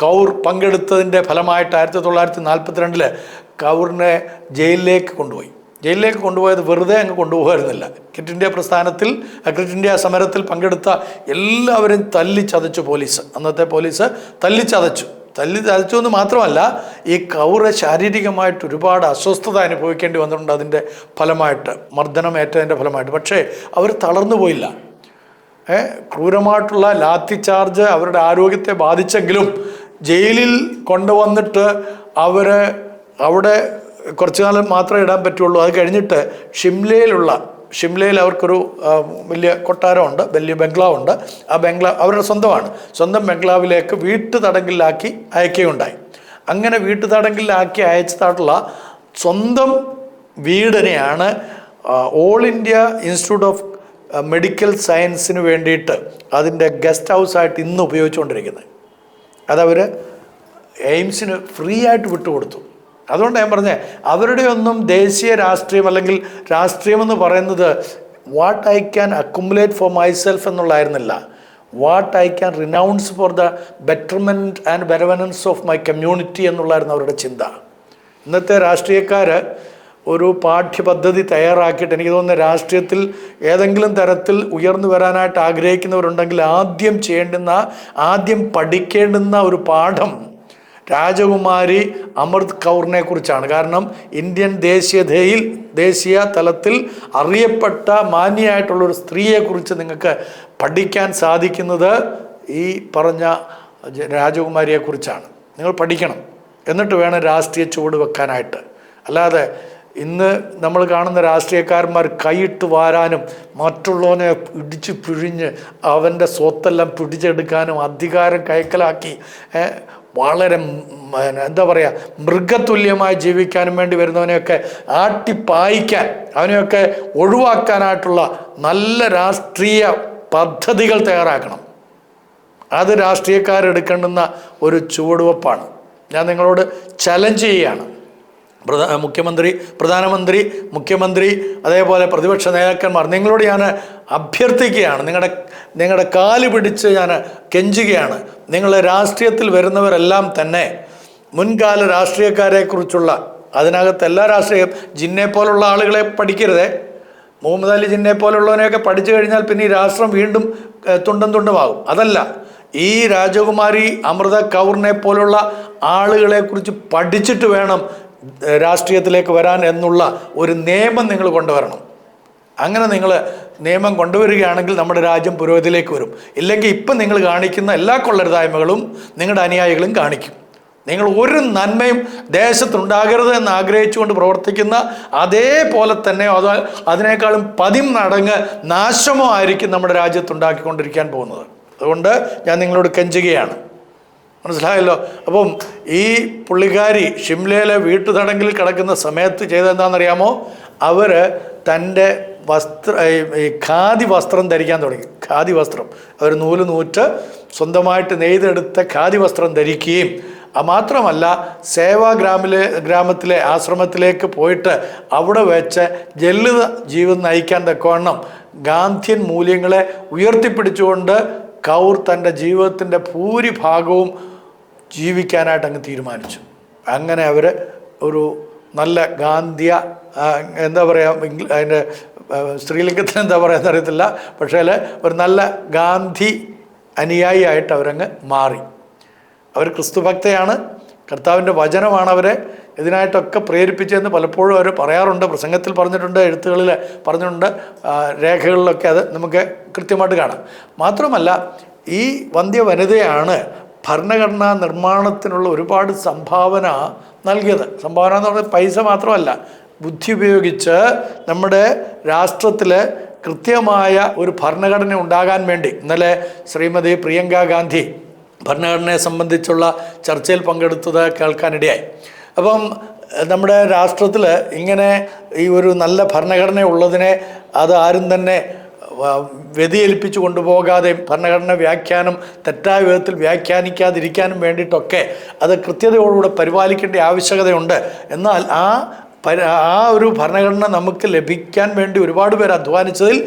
Speaker 1: കൗർ പങ്കെടുത്തതിൻ്റെ ഫലമായിട്ട് 1942 കൗറിനെ ജയിലിലേക്ക് കൊണ്ടുപോയി. ജയിലിലേക്ക് കൊണ്ടുപോയത് വെറുതെ അങ്ങ് കൊണ്ടുപോകായിരുന്നില്ല. ക്വിറ്റ് ഇന്ത്യ പ്രസ്ഥാനത്തിൽ, ക്വിറ്റ് ഇന്ത്യ സമരത്തിൽ പങ്കെടുത്ത എല്ലാവരും തല്ലിച്ചതച്ചു പോലീസ്. അന്നത്തെ പോലീസ് തല്ലിച്ചതച്ചു എന്ന് മാത്രമല്ല, ഈ കൗറ് ശാരീരികമായിട്ട് ഒരുപാട് അസ്വസ്ഥത അനുഭവിക്കേണ്ടി വന്നിട്ടുണ്ട് അതിൻ്റെ ഫലമായിട്ട്, മർദ്ദനമേറ്റതിൻ്റെ ഫലമായിട്ട്. പക്ഷേ അവർ തളർന്നു പോയില്ല. ക്രൂരമായിട്ടുള്ള ലാത്തി ചാർജ് അവരുടെ ആരോഗ്യത്തെ ബാധിച്ചെങ്കിലും ജയിലിൽ കൊണ്ടുവന്നിട്ട് അവിടെ കുറച്ചു കാലം മാത്രമേ ഇടാൻ പറ്റുള്ളൂ. അത് കഴിഞ്ഞിട്ട് ഷിംലയിൽ അവർക്കൊരു വലിയ കൊട്ടാരമുണ്ട്, വലിയ ബംഗ്ലാവുണ്ട്. ആ ബംഗ്ലാവ് അവരുടെ സ്വന്തമാണ്. സ്വന്തം ബംഗ്ലാവിലേക്ക് വീട്ടുതടങ്കലിലാക്കി അയക്കുകയുണ്ടായി. അങ്ങനെ വീട്ടുതടങ്കലിലാക്കി അയച്ചതായിട്ടുള്ള സ്വന്തം വീടിനെയാണ് all India institute of medical സയൻസിന് വേണ്ടിയിട്ട് അതിൻ്റെ ഗസ്റ്റ് ഹൗസായിട്ട് ഇന്ന് ഉപയോഗിച്ചുകൊണ്ടിരിക്കുന്നത്. അതവർ എയിംസിന് ഫ്രീ ആയിട്ട് വിട്ടുകൊടുത്തു. അതുകൊണ്ട് ഞാൻ പറഞ്ഞത്, അവരുടെ ഒന്നും ദേശീയ രാഷ്ട്രീയം അല്ലെങ്കിൽ രാഷ്ട്രീയമെന്ന് പറയുന്നത് what I can accumulate for myself എന്നുള്ളതായിരുന്നില്ല, what I can renounce for the betterment and benevolence of my community എന്നുള്ളതായിരുന്നു അവരുടെ ചിന്ത. ഇന്നത്തെ രാഷ്ട്രീയക്കാർ ഒരു പാഠ്യപദ്ധതി തയ്യാറാക്കിയിട്ട്, എനിക്ക് തോന്നുന്ന രാഷ്ട്രീയത്തിൽ ഏതെങ്കിലും തരത്തിൽ ഉയർന്നു വരാനായിട്ട് ആഗ്രഹിക്കുന്നവരുണ്ടെങ്കിൽ ആദ്യം പഠിക്കേണ്ടുന്ന ഒരു പാഠം രാജകുമാരി അമൃത് കൗറിനെ കുറിച്ചാണ്. കാരണം ഇന്ത്യൻ ദേശീയ തലത്തിൽ അറിയപ്പെട്ട മാന്യയായിട്ടുള്ളൊരു സ്ത്രീയെക്കുറിച്ച് നിങ്ങൾക്ക് പഠിക്കാൻ സാധിക്കുന്നത് ഈ പറഞ്ഞ രാജകുമാരിയെക്കുറിച്ചാണ്. നിങ്ങൾ പഠിക്കണം. എന്നിട്ട് വേണം രാഷ്ട്രീയ ചുവട് വെക്കാനായിട്ട്. അല്ലാതെ ഇന്ന് നമ്മൾ കാണുന്ന രാഷ്ട്രീയക്കാരന്മാർ കൈയിട്ട് വാരാനും മറ്റുള്ളവനെ ഇടിച്ച് പിഴിഞ്ഞ് അവൻ്റെ സ്വത്തെല്ലാം പിടിച്ചെടുക്കാനും അധികാരം കൈക്കലാക്കി വളരെ എന്താ പറയുക, മൃഗതുല്യമായി ജീവിക്കാനും വേണ്ടി വരുന്നവനെയൊക്കെ ആട്ടിപ്പായിക്കാൻ, അവനെയൊക്കെ ഒഴിവാക്കാനായിട്ടുള്ള നല്ല രാഷ്ട്രീയ പദ്ധതികൾ തയ്യാറാക്കണം. അത് രാഷ്ട്രീയക്കാരെടുക്കേണ്ടുന്ന ഒരു ചുവടുവെപ്പാണ്. ഞാൻ നിങ്ങളോട് ചലഞ്ച് ചെയ്യുകയാണ്. പ്രധാനമന്ത്രി, മുഖ്യമന്ത്രി, അതേപോലെ പ്രതിപക്ഷ നേതാക്കന്മാർ, നിങ്ങളോട് ഞാൻ അഭ്യർത്ഥിക്കുകയാണ്, നിങ്ങളുടെ കാല് പിടിച്ച് ഞാൻ കെഞ്ചുകയാണ്. നിങ്ങൾ രാഷ്ട്രീയത്തിൽ വരുന്നവരെല്ലാം തന്നെ മുൻകാല രാഷ്ട്രീയക്കാരെക്കുറിച്ചുള്ള, അതിനകത്ത് എല്ലാ രാഷ്ട്രീയം, ജിന്നെ പോലുള്ള ആളുകളെ പഠിക്കരുതേ. മുഹമ്മദ് അലി ജിന്നെ പോലുള്ളവനെയൊക്കെ പഠിച്ചു കഴിഞ്ഞാൽ പിന്നെ ഈ രാഷ്ട്രം വീണ്ടും തുണ്ടുമാകും. അതല്ല, ഈ രാജകുമാരി അമൃത കൗറിനെ പോലുള്ള ആളുകളെക്കുറിച്ച് പഠിച്ചിട്ട് വേണം രാഷ്ട്രീയത്തിലേക്ക് വരാൻ എന്നുള്ള ഒരു നിയമം നിങ്ങൾ കൊണ്ടുവരണം. അങ്ങനെ നിങ്ങൾ നിയമം കൊണ്ടുവരികയാണെങ്കിൽ നമ്മുടെ രാജ്യം പുരോഗതിയിലേക്ക് വരും. ഇല്ലെങ്കിൽ ഇപ്പം നിങ്ങൾ കാണിക്കുന്ന എല്ലാ കൊള്ളരുതായ്മകളും നിങ്ങളുടെ അനുയായികളും കാണിക്കും. നിങ്ങൾ ഒരു നന്മയും ദേശത്തുണ്ടാകരുത് എന്ന് ആഗ്രഹിച്ചുകൊണ്ട് പ്രവർത്തിക്കുന്ന അതേപോലെ തന്നെ അതിനേക്കാളും 10 മടങ്ങ് നാശമോ ആയിരിക്കും നമ്മുടെ രാജ്യത്തുണ്ടാക്കിക്കൊണ്ടിരിക്കാൻ പോകുന്നത്. അതുകൊണ്ട് ഞാൻ നിങ്ങളോട് കെഞ്ചുകയാണ്. മനസ്സിലായല്ലോ? അപ്പം ഈ പുള്ളിക്കാരി ഷിംലയിലെ വീട്ടുതടങ്കിൽ കിടക്കുന്ന സമയത്ത് ചെയ്തതെന്താണെന്നറിയാമോ? അവർ തൻ്റെ ഖാദി വസ്ത്രം ധരിക്കാൻ തുടങ്ങി. ഖാദി വസ്ത്രം അവർ നൂറ്റ് സ്വന്തമായിട്ട് നെയ്തെടുത്ത ഖാദി വസ്ത്രം ധരിക്കുകയും, മാത്രമല്ല ഗ്രാമത്തിലെ ആശ്രമത്തിലേക്ക് പോയിട്ട് അവിടെ വെച്ച് ജല്ലിത ജീവിതം നയിക്കാൻ തക്കവണ്ണം ഗാന്ധിയൻ മൂല്യങ്ങളെ ഉയർത്തിപ്പിടിച്ചുകൊണ്ട് കൗർ തൻ്റെ ജീവിതത്തിൻ്റെ ഭൂരിഭാഗവും ജീവിക്കാനായിട്ട് അങ്ങ് തീരുമാനിച്ചു. അങ്ങനെ അവർ ഒരു നല്ല ഗാന്ധിയ, എന്താ പറയുക, അതിൻ്റെ സ്ത്രീലിംഗത്തിന് എന്താ പറയുക അറിയത്തില്ല, പക്ഷേ ഒരു നല്ല ഗാന്ധി അനുയായിയായിട്ട് അവരങ്ങ് മാറി. അവർ ക്രിസ്തുഭക്തയാണ്, കർത്താവിൻ്റെ വചനമാണ് അവരെ ഇതിനായിട്ടൊക്കെ പ്രേരിപ്പിച്ചതെന്ന് പലപ്പോഴും അവർ പറയാറുണ്ട്, പ്രസംഗത്തിൽ പറഞ്ഞിട്ടുണ്ട്, എഴുത്തുകളിൽ പറഞ്ഞിട്ടുണ്ട്, രേഖകളിലൊക്കെ അത് നമുക്ക് കൃത്യമായിട്ട് കാണാം. മാത്രമല്ല ഈ വന്ധ്യ വനിതയാണ് ഭരണഘടനാ നിർമ്മാണത്തിനുള്ള ഒരുപാട് സംഭാവന നൽകിയത്. സംഭാവന എന്ന് പറഞ്ഞാൽ പൈസ മാത്രമല്ല, ബുദ്ധി ഉപയോഗിച്ച് നമ്മുടെ രാഷ്ട്രത്തിൽ കൃത്യമായ ഒരു ഭരണഘടന ഉണ്ടാകാൻ വേണ്ടി ഇന്നലെ ശ്രീമതി പ്രിയങ്ക ഗാന്ധി ഭരണഘടനയെ സംബന്ധിച്ചുള്ള ചർച്ചയിൽ പങ്കെടുത്തത് കേൾക്കാനിടയായി. അപ്പം നമ്മുടെ രാഷ്ട്രത്തിൽ ഇങ്ങനെ ഈ ഒരു നല്ല ഭരണഘടന ഉള്ളതിനെ അത് ആരും തന്നെ വ്യതിയേൽപ്പിച്ചു കൊണ്ടുപോകാതെയും ഭരണഘടന വ്യാഖ്യാനം തെറ്റായ വിധത്തിൽ വ്യാഖ്യാനിക്കാതിരിക്കാനും വേണ്ടിയിട്ടൊക്കെ അത് കൃത്യതയോടുകൂടെ പരിപാലിക്കേണ്ട ആവശ്യകതയുണ്ട്. എന്നാൽ ആ ഒരു ഭരണഘടന നമുക്ക് ലഭിക്കാൻ വേണ്ടി ഒരുപാട് പേർ അധ്വാനിച്ചതിൽ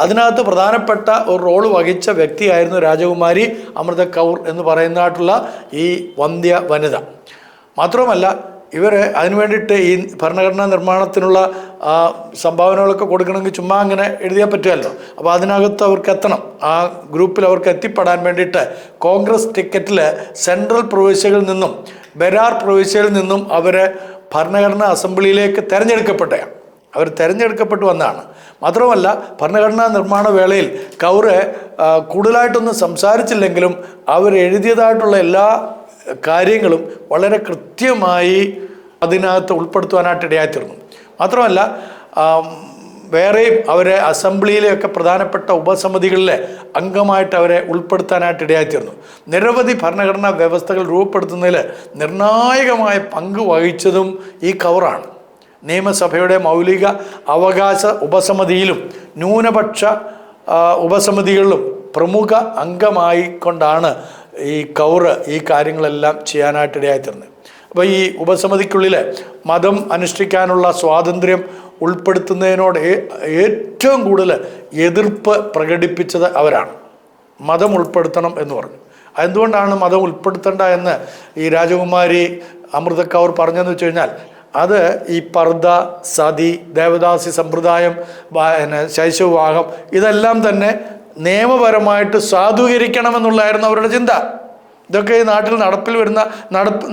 Speaker 1: അതിനകത്ത് പ്രധാനപ്പെട്ട ഒരു റോള് വഹിച്ച വ്യക്തിയായിരുന്നു രാജകുമാരി അമൃത കൗർ എന്ന് പറയുന്നതായിട്ടുള്ള ഈ വന്ധ്യ വനിത. മാത്രമല്ല ഇവർ അതിനു വേണ്ടിയിട്ട് ഈ ഭരണഘടനാ നിർമ്മാണത്തിനുള്ള സംഭാവനകളൊക്കെ കൊടുക്കണമെങ്കിൽ ചുമ്മാ അങ്ങനെ എഴുതിയാൽ പറ്റുമല്ലോ. അപ്പോൾ അതിനകത്ത് അവർക്ക് എത്തണം, ആ ഗ്രൂപ്പിൽ അവർക്ക് എത്തിപ്പെടാൻ വേണ്ടിയിട്ട് കോൺഗ്രസ് ടിക്കറ്റിൽ സെൻട്രൽ പ്രൊവിൻഷ്യകളിൽ നിന്നും ബെരാർ പ്രൊവിൻഷ്യയിൽ നിന്നും അവർ ഭരണഘടനാ അസംബ്ലിയിലേക്ക് അവർ തിരഞ്ഞെടുക്കപ്പെട്ടു വന്നതാണ്. മാത്രമല്ല ഭരണഘടനാ നിർമ്മാണ വേളയിൽ കൗർ കൂടുതലായിട്ടൊന്നും സംസാരിച്ചില്ലെങ്കിലും അവർ എഴുതിയതായിട്ടുള്ള എല്ലാ കാര്യങ്ങളും വളരെ കൃത്യമായി അതിനകത്ത് ഉൾപ്പെടുത്തുവാനായിട്ട് ഇടയായിത്തീർന്നു. മാത്രമല്ല വേറെയും അവരെ അസംബ്ലിയിലെയൊക്കെ പ്രധാനപ്പെട്ട ഉപസമിതികളിലെ അംഗമായിട്ട് അവരെ ഉൾപ്പെടുത്താനായിട്ട് ഇടയായിത്തീർന്നു. നിരവധി ഭരണഘടനാ വ്യവസ്ഥകൾ രൂപപ്പെടുത്തുന്നതിൽ നിർണായകമായ പങ്ക് വഹിച്ചതും ഈ കൗറാണ്. നിയമസഭയുടെ മൗലിക അവകാശ ഉപസമിതിയിലും ന്യൂനപക്ഷ ഉപസമിതികളിലും പ്രമുഖ അംഗമായിക്കൊണ്ടാണ് ഈ കൗർ ഈ കാര്യങ്ങളെല്ലാം ചെയ്യാനായിട്ട് ഇടയായിത്തീർന്നത്. അപ്പോൾ ഈ ഉപസമിതിക്കുള്ളിൽ മതം അനുഷ്ഠിക്കാനുള്ള സ്വാതന്ത്ര്യം ഉൾപ്പെടുത്തുന്നതിനോട് ഏറ്റവും കൂടുതൽ എതിർപ്പ് പ്രകടിപ്പിച്ചത് അവരാണ്. മതം ഉൾപ്പെടുത്തണം എന്ന് പറഞ്ഞു. എന്തുകൊണ്ടാണ് മതം ഉൾപ്പെടുത്തേണ്ട എന്ന് ഈ രാജകുമാരി അമൃത കൗർ പറഞ്ഞതെന്ന് വെച്ച് കഴിഞ്ഞാൽ അത് ഈ പർദ്ദ, സതി, ദേവദാസി സമ്പ്രദായം, ശൈശവവിവാഹം ഇതെല്ലാം തന്നെ നിയമപരമായിട്ട് സാധൂകരിക്കണമെന്നുള്ളതായിരുന്നു അവരുടെ ചിന്ത. ഇതൊക്കെ ഈ നാട്ടിൽ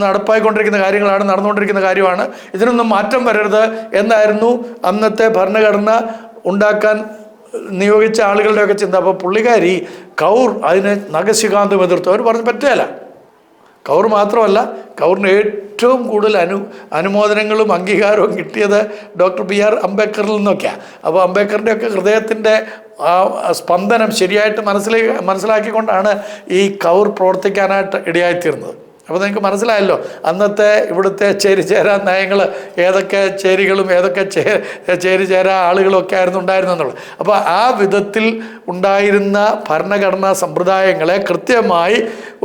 Speaker 1: നടപ്പായിക്കൊണ്ടിരിക്കുന്ന കാര്യങ്ങളാണ്, നടന്നുകൊണ്ടിരിക്കുന്ന കാര്യമാണ്. ഇതിനൊന്നും മാറ്റം വരരുത് എന്നായിരുന്നു അന്നത്തെ ഭരണഘടന ഉണ്ടാക്കാൻ നിയോഗിച്ച ആളുകളുടെയൊക്കെ ചിന്ത. അപ്പോൾ പുള്ളിക്കാരി കൗർ അതിന് നഖശിഖാന്തം എതിർത്തു. അവർ പറഞ്ഞു പറ്റുകയില്ല. കൗർ മാത്രമല്ല, കൗറിന് ഏറ്റവും കൂടുതൽ അനുമോദനങ്ങളും അംഗീകാരവും കിട്ടിയത് ഡോക്ടർ ബി.ആർ. അംബേദ്കറിൽ നിന്നൊക്കെയാണ്. അപ്പോൾ അംബേദ്കറിൻ്റെയൊക്കെ ഹൃദയത്തിൻ്റെ ആ സ്പന്ദനം ശരിയായിട്ട് മനസ്സിലാക്കിക്കൊണ്ടാണ് ഈ കൗർ പ്രവർത്തിക്കാനായിട്ട് ഇടയായിത്തീർന്നത്. അപ്പോൾ നിങ്ങൾക്ക് മനസ്സിലായല്ലോ അന്നത്തെ ഇവിടുത്തെ ചേരിചേരാ നയങ്ങൾ, ഏതൊക്കെ ചേരികളും ഏതൊക്കെ ചേരിചേരാ ആളുകളും ഒക്കെ ആയിരുന്നു ഉണ്ടായിരുന്നെന്നുള്ളത്. അപ്പോൾ ആ വിധത്തിൽ ഉണ്ടായിരുന്ന ഭരണഘടനാ സമ്പ്രദായങ്ങളെ കൃത്യമായി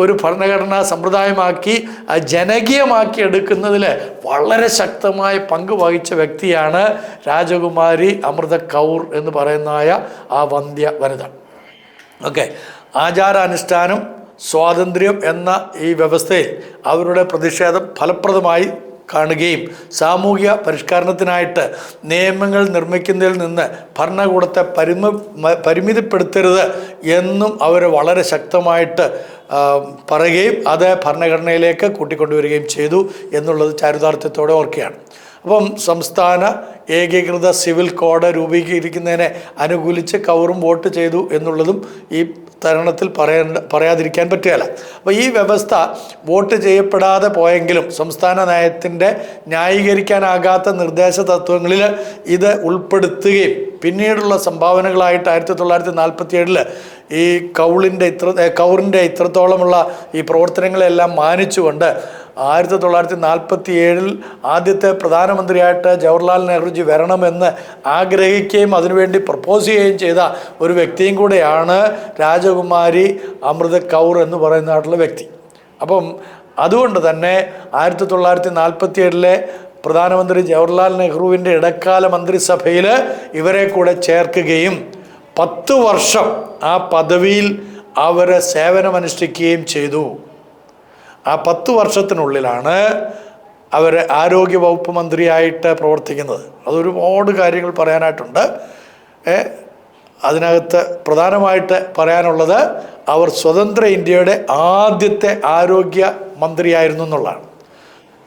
Speaker 1: ഒരു ഭരണഘടനാ സമ്പ്രദായമാക്കി ജനകീയമാക്കി എടുക്കുന്നതിൽ വളരെ ശക്തമായ പങ്ക് വഹിച്ച വ്യക്തിയാണ് രാജകുമാരി അമൃത കൗർ എന്ന് പറയുന്നതായ ആ വന്ധ്യ വനിത. ഓക്കെ, ആചാരാനുഷ്ഠാനം, സ്വാതന്ത്ര്യം എന്ന ഈ വ്യവസ്ഥയിൽ അവരുടെ പ്രതിഷേധം ഫലപ്രദമായി കാണുകയും സാമൂഹിക പരിഷ്കരണത്തിനായിട്ട് നിയമങ്ങൾ നിർമ്മിക്കുന്നതിൽ നിന്ന് ഭരണകൂടത്തെ പരിമിതിപ്പെടുത്തരുത് എന്നും അവർ വളരെ ശക്തമായിട്ട് പറയുകയും അത് ഭരണഘടനയിലേക്ക് കൂട്ടിക്കൊണ്ടുവരികയും ചെയ്തു എന്നുള്ളത് ചാരിതാർത്ഥ്യത്തോടെ ഓർക്കുകയാണ്. അപ്പം സംസ്ഥാന ഏകീകൃത സിവിൽ കോഡ് രൂപീകരിക്കുന്നതിനെ അനുകൂലിച്ച് കൗറും വോട്ട് ചെയ്തു എന്നുള്ളതും ഈ തരുണത്തിൽ പറയാതിരിക്കാൻ പറ്റുകയില്ല. അപ്പോൾ ഈ വ്യവസ്ഥ വോട്ട് ചെയ്യപ്പെടാതെ പോയെങ്കിലും സംസ്ഥാന നയത്തിൻ്റെ ന്യായീകരിക്കാനാകാത്ത നിർദ്ദേശ തത്വങ്ങളിൽ ഇത് ഉൾപ്പെടുത്തുകയും പിന്നീടുള്ള സംഭാവനകളായിട്ട് 1947 ഈ കൗറിൻ്റെ ഇത്രത്തോളമുള്ള ഈ പ്രവർത്തനങ്ങളെല്ലാം മാനിച്ചുകൊണ്ട് 1947 ആദ്യത്തെ പ്രധാനമന്ത്രിയായിട്ട് ജവഹർലാൽ നെഹ്റുജി വരണമെന്ന് ആഗ്രഹിക്കുകയും അതിനുവേണ്ടി പ്രപ്പോസ് ചെയ്യുകയും ചെയ്ത ഒരു വ്യക്തിയും കൂടെയാണ് രാജകുമാരി അമൃത കൗർ എന്ന് പറയുന്നതായിട്ടുള്ള വ്യക്തി. അപ്പം അതുകൊണ്ട് തന്നെ 1947 പ്രധാനമന്ത്രി ജവഹർലാൽ നെഹ്റുവിൻ്റെ ഇടക്കാല മന്ത്രിസഭയിൽ ഇവരെ കൂടെ ചേർക്കുകയും 10 വർഷം ആ പദവിയിൽ അവർ സേവനമനുഷ്ഠിക്കുകയും ചെയ്തു. ആ 10 വർഷത്തിനുള്ളിലാണ് അവർ ആരോഗ്യവകുപ്പ് മന്ത്രിയായിട്ട് പ്രവർത്തിക്കുന്നത്. അതൊരുപാട് കാര്യങ്ങൾ പറയാനായിട്ടുണ്ട്. അതിനകത്ത് പ്രധാനമായിട്ട് പറയാനുള്ളത് അവർ സ്വതന്ത്ര ഇന്ത്യയുടെ ആദ്യത്തെ ആരോഗ്യ മന്ത്രിയായിരുന്നു എന്നുള്ളതാണ്.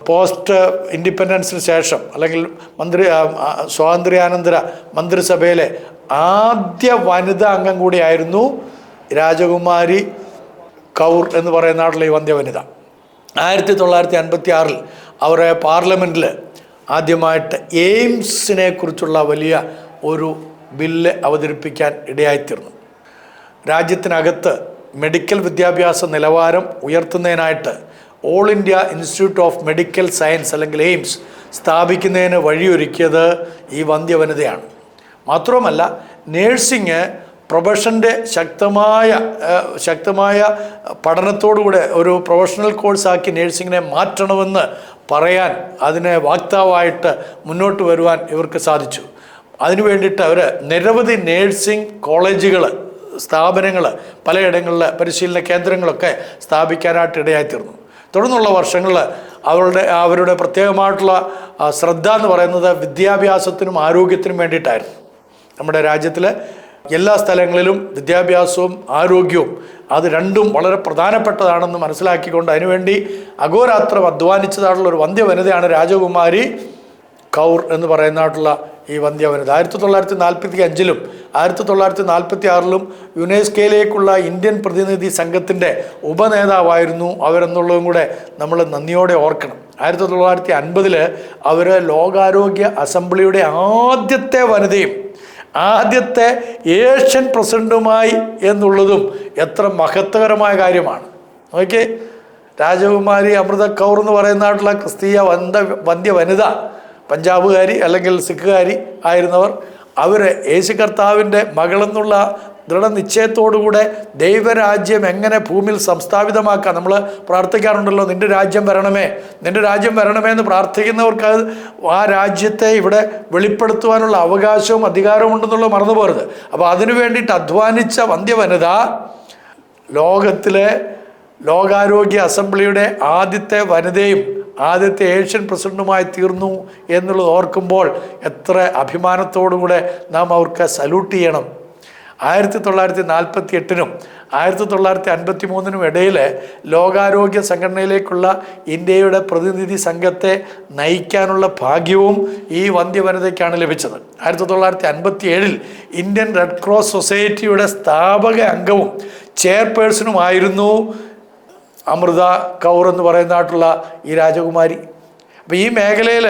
Speaker 1: പോസ്റ്റ് ഇൻഡിപെൻഡൻസിന് ശേഷം അല്ലെങ്കിൽ സ്വാതന്ത്ര്യാനന്തര മന്ത്രിസഭയിലെ ആദ്യ വനിതാ അംഗം കൂടിയായിരുന്നു രാജകുമാരി കൗർ എന്ന് പറയുന്ന നാട്ടിലെ ഈ വന്ധ്യ വനിത. 1956 അവരെ പാർലമെൻറ്റിൽ ആദ്യമായിട്ട് എയിംസിനെ കുറിച്ചുള്ള വലിയ ഒരു ബില്ല് അവതരിപ്പിക്കാൻ ഇടയായിത്തീർന്നു. രാജ്യത്തിനകത്ത് മെഡിക്കൽ വിദ്യാഭ്യാസ നിലവാരം ഉയർത്തുന്നതിനായിട്ട് all India institute of medical science അല്ലെങ്കിൽ എയിംസ് സ്ഥാപിക്കുന്നതിന് വഴിയൊരുക്കിയത് ഈ വന്ധ്യ വനിതയാണ്. മാത്രവുമല്ല, നേഴ്സിംഗ് പ്രൊഫഷൻ്റെ ശക്തമായ പഠനത്തോടുകൂടെ ഒരു പ്രൊഫഷണൽ കോഴ്സാക്കി നേഴ്സിങ്ങിനെ മാറ്റണമെന്ന് പറയാൻ, അതിനെ വാക്താവായിട്ട് മുന്നോട്ട് വരുവാൻ ഇവർക്ക് സാധിച്ചു. അതിനു വേണ്ടിയിട്ട് അവർ നിരവധി നേഴ്സിംഗ് കോളേജുകൾ, സ്ഥാപനങ്ങൾ, പലയിടങ്ങളിൽ പരിശീലന കേന്ദ്രങ്ങളൊക്കെ സ്ഥാപിക്കാനായിട്ട് ഇടയായിത്തീർന്നു. തുടർന്നുള്ള വർഷങ്ങളിൽ അവരുടെ പ്രത്യേകമായിട്ടുള്ള ശ്രദ്ധ എന്ന് പറയുന്നത് വിദ്യാഭ്യാസത്തിനും ആരോഗ്യത്തിനും വേണ്ടിയിട്ടായിരുന്നു. നമ്മുടെ രാജ്യത്തിൽ എല്ലാ സ്ഥലങ്ങളിലും വിദ്യാഭ്യാസവും ആരോഗ്യവും അത് രണ്ടും വളരെ പ്രധാനപ്പെട്ടതാണെന്ന് മനസ്സിലാക്കിക്കൊണ്ട് അതിനുവേണ്ടി അഹോരാത്രം അധ്വാനിച്ചതായിട്ടുള്ള ഒരു വന്ധ്യ വനിതയാണ് രാജകുമാരി കൗർ എന്ന് പറയുന്നതായിട്ടുള്ള ഈ വന്ധ്യ വനിത. 1945-ലും 1946-ലും യുനെസ്കോയിലേക്കുള്ള ഇന്ത്യൻ പ്രതിനിധി സംഘത്തിൻ്റെ ഉപനേതാവായിരുന്നു അവരെന്നുള്ളതും കൂടെ നമ്മൾ നന്ദിയോടെ ഓർക്കണം. 1950 അവർ ലോകാരോഗ്യ അസംബ്ലിയുടെ ആദ്യത്തെ വനിതയും ആദ്യത്തെ ഏഷ്യൻ പ്രസിഡന്റുമായി എന്നുള്ളതും എത്ര മഹത്വകരമായ കാര്യമാണ്. നോക്കിയേ, രാജകുമാരി അമൃത കൗർ എന്ന് പറയുന്നതായിട്ടുള്ള ക്രിസ്തീയ വന്ധ്യ വനിത, പഞ്ചാബുകാരി അല്ലെങ്കിൽ സിഖുകാരി ആയിരുന്നവർ, അവർ യേശു കർത്താവിൻ്റെ മകളെന്നുള്ള ദൃഢനിശ്ചയത്തോടുകൂടെ ദൈവരാജ്യം എങ്ങനെ ഭൂമിയിൽ സംസ്ഥാപിതമാക്കാം. നമ്മൾ പ്രാർത്ഥിക്കാറുണ്ടല്ലോ, നിൻ്റെ രാജ്യം വരണമേ, നിൻ്റെ രാജ്യം വരണമേ എന്ന് പ്രാർത്ഥിക്കുന്നവർക്ക് ആ രാജ്യത്തെ ഇവിടെ വെളിപ്പെടുത്തുവാനുള്ള അവകാശവും അധികാരവും ഉണ്ടെന്നുള്ളത് മറന്നു പോകരുത്. അപ്പോൾ അതിനു വേണ്ടിയിട്ട് അധ്വാനിച്ച വന്ധ്യ വനിത ലോകാരോഗ്യ അസംബ്ലിയുടെ ആദ്യത്തെ വനിതയും ആദ്യത്തെ ഏഷ്യൻ പ്രസിഡന്റുമായി തീർന്നു എന്നുള്ളത് ഓർക്കുമ്പോൾ എത്ര അഭിമാനത്തോടുകൂടെ നാം അവർക്ക് സല്യൂട്ട് ചെയ്യണം. 1948-നും 1953-നും ഇടയിൽ ലോകാരോഗ്യ സംഘടനയിലേക്കുള്ള ഇന്ത്യയുടെ പ്രതിനിധി സംഘത്തെ നയിക്കാനുള്ള ഭാഗ്യവും ഈ വന്ധ്യ വനിതയ്ക്കാണ് ലഭിച്ചത്. 1957-ൽ ഇന്ത്യൻ റെഡ് ക്രോസ് സൊസൈറ്റിയുടെ സ്ഥാപക അംഗവും ചെയർപേഴ്സണുമായിരുന്നു അമൃത കൗർ എന്ന് പറയുന്നതായിട്ടുള്ള ഈ രാജകുമാരി. അപ്പോൾ ഈ മേഖലയിൽ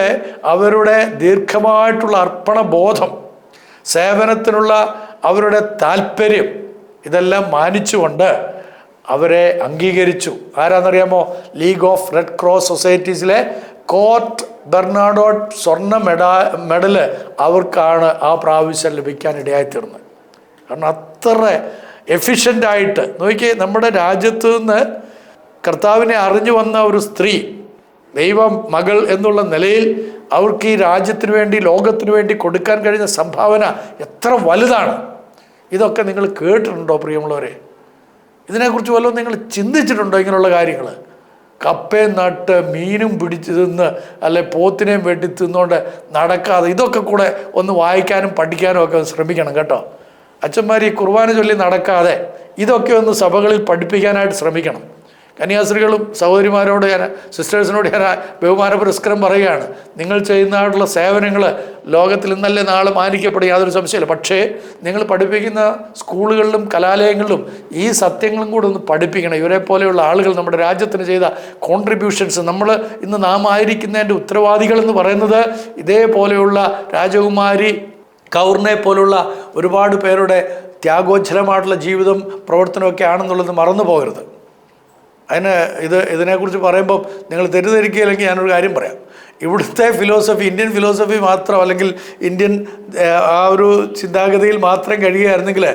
Speaker 1: അവരുടെ ദീർഘമായിട്ടുള്ള അർപ്പണബോധം, സേവനത്തിനുള്ള അവരുടെ താല്പര്യം, ഇതെല്ലാം മാനിച്ചുകൊണ്ട് അവരെ അംഗീകരിച്ചു. ആരാന്നറിയാമോ? ലീഗ് ഓഫ് റെഡ് ക്രോസ് സൊസൈറ്റീസിലെ കോർട്ട് ബെർണാഡോട്ട് സ്വർണ്ണ മെഡല് അവർക്കാണ് ആ പ്രാവശ്യം ലഭിക്കാനിടയായിത്തീർന്നത്. കാരണം അത്ര എഫിഷ്യൻ്റായിട്ട് നോക്കിയേ, നമ്മുടെ രാജ്യത്ത് നിന്ന് കർത്താവിനെ അറിഞ്ഞു വന്ന ഒരു സ്ത്രീ, ദൈവ മകൾ എന്നുള്ള നിലയിൽ അവർക്ക് ഈ രാജ്യത്തിന് വേണ്ടി, ലോകത്തിന് വേണ്ടി കൊടുക്കാൻ കഴിഞ്ഞ സംഭാവന എത്ര വലുതാണ്. ഇതൊക്കെ നിങ്ങൾ കേട്ടിട്ടുണ്ടോ പ്രിയമുള്ളവരെ? ഇതിനെക്കുറിച്ച് വല്ലതും നിങ്ങൾ ചിന്തിച്ചിട്ടുണ്ടോ? ഇങ്ങനെയുള്ള കാര്യങ്ങൾ, കപ്പയും നട്ട് മീനും പിടിച്ച് തിന്ന് അല്ലെ പോത്തിനെയും വെട്ടി തിന്നുകൊണ്ട് നടക്കാതെ, ഇതൊക്കെ കൂടെ ഒന്ന് വായിക്കാനും പഠിക്കാനും ഒക്കെ ശ്രമിക്കണം കേട്ടോ. അച്ഛന്മാർ ഈ കുർബാന ചൊല്ലി നടക്കാതെ ഇതൊക്കെ ഒന്ന് സഭകളിൽ പഠിപ്പിക്കാനായിട്ട് ശ്രമിക്കണം. കന്യാസ്ത്രീകളും സഹോദരിമാരോട് സിസ്റ്റേഴ്സിനോട് ഞാൻ ബഹുമാന പുരസ്കാരം പറയുകയാണ്. നിങ്ങൾ ചെയ്യുന്നതായിട്ടുള്ള സേവനങ്ങൾ ലോകത്തിൽ ഇന്നല്ലേ നാളെ മാനിക്കപ്പെടും, യാതൊരു സംശയമില്ല. പക്ഷേ നിങ്ങൾ പഠിപ്പിക്കുന്ന സ്കൂളുകളിലും കലാലയങ്ങളിലും ഈ സത്യങ്ങളും കൂടെ ഒന്ന് പഠിപ്പിക്കണം. ഇവരെ പോലെയുള്ള ആളുകൾ നമ്മുടെ രാജ്യത്തിന് ചെയ്ത കോൺട്രിബ്യൂഷൻസ്, നമ്മൾ ഇന്ന് നാം ആയിരിക്കുന്നതിൻ്റെ ഉത്തരവാദികൾ എന്ന് പറയുന്നത് ഇതേപോലെയുള്ള രാജകുമാരി കൗറിനെ പോലുള്ള ഒരുപാട് പേരുടെ ത്യാഗോജ്ജലമായിട്ടുള്ള ജീവിതം, പ്രവർത്തനമൊക്കെ ആണെന്നുള്ളത് മറന്നു പോകരുത്. ഇതിനെക്കുറിച്ച് പറയുമ്പം നിങ്ങൾ തെറ്റിദ്ധരിക്കുകയില്ലെങ്കിൽ ഞാനൊരു കാര്യം പറയാം. ഇവിടുത്തെ ഫിലോസഫി, ഇന്ത്യൻ ഫിലോസഫി മാത്രം, അല്ലെങ്കിൽ ഇന്ത്യൻ ആ ഒരു ചിന്താഗതിയിൽ മാത്രം കഴിയുകയായിരുന്നെങ്കിൽ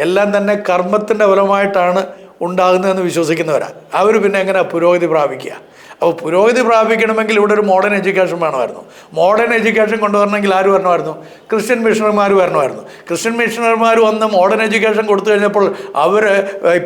Speaker 1: എല്ലാം തന്നെ കർമ്മത്തിൻ്റെ ഫലമായിട്ടാണ് ഉണ്ടാകുന്നതെന്ന് വിശ്വസിക്കുന്നവരാണ്. അവർ പിന്നെ എങ്ങനെ പുരോഗതി പ്രാപിക്കുക? അപ്പോൾ പുരോഗതി പ്രാപിക്കണമെങ്കിൽ ഇവിടെ ഒരു മോഡേൺ എഡ്യൂക്കേഷൻ വേണമായിരുന്നു. മോഡേൺ എഡ്യൂക്കേഷൻ കൊണ്ടുവരണമെങ്കിൽ ആര് വരണമായിരുന്നു? ക്രിസ്ത്യൻ മിഷണറിമാർ വരണമായിരുന്നു. ക്രിസ്ത്യൻ മിഷണറിമാർ വന്ന് മോഡേൺ എഡ്യൂക്കേഷൻ കൊടുത്തു കഴിഞ്ഞപ്പോൾ അവർ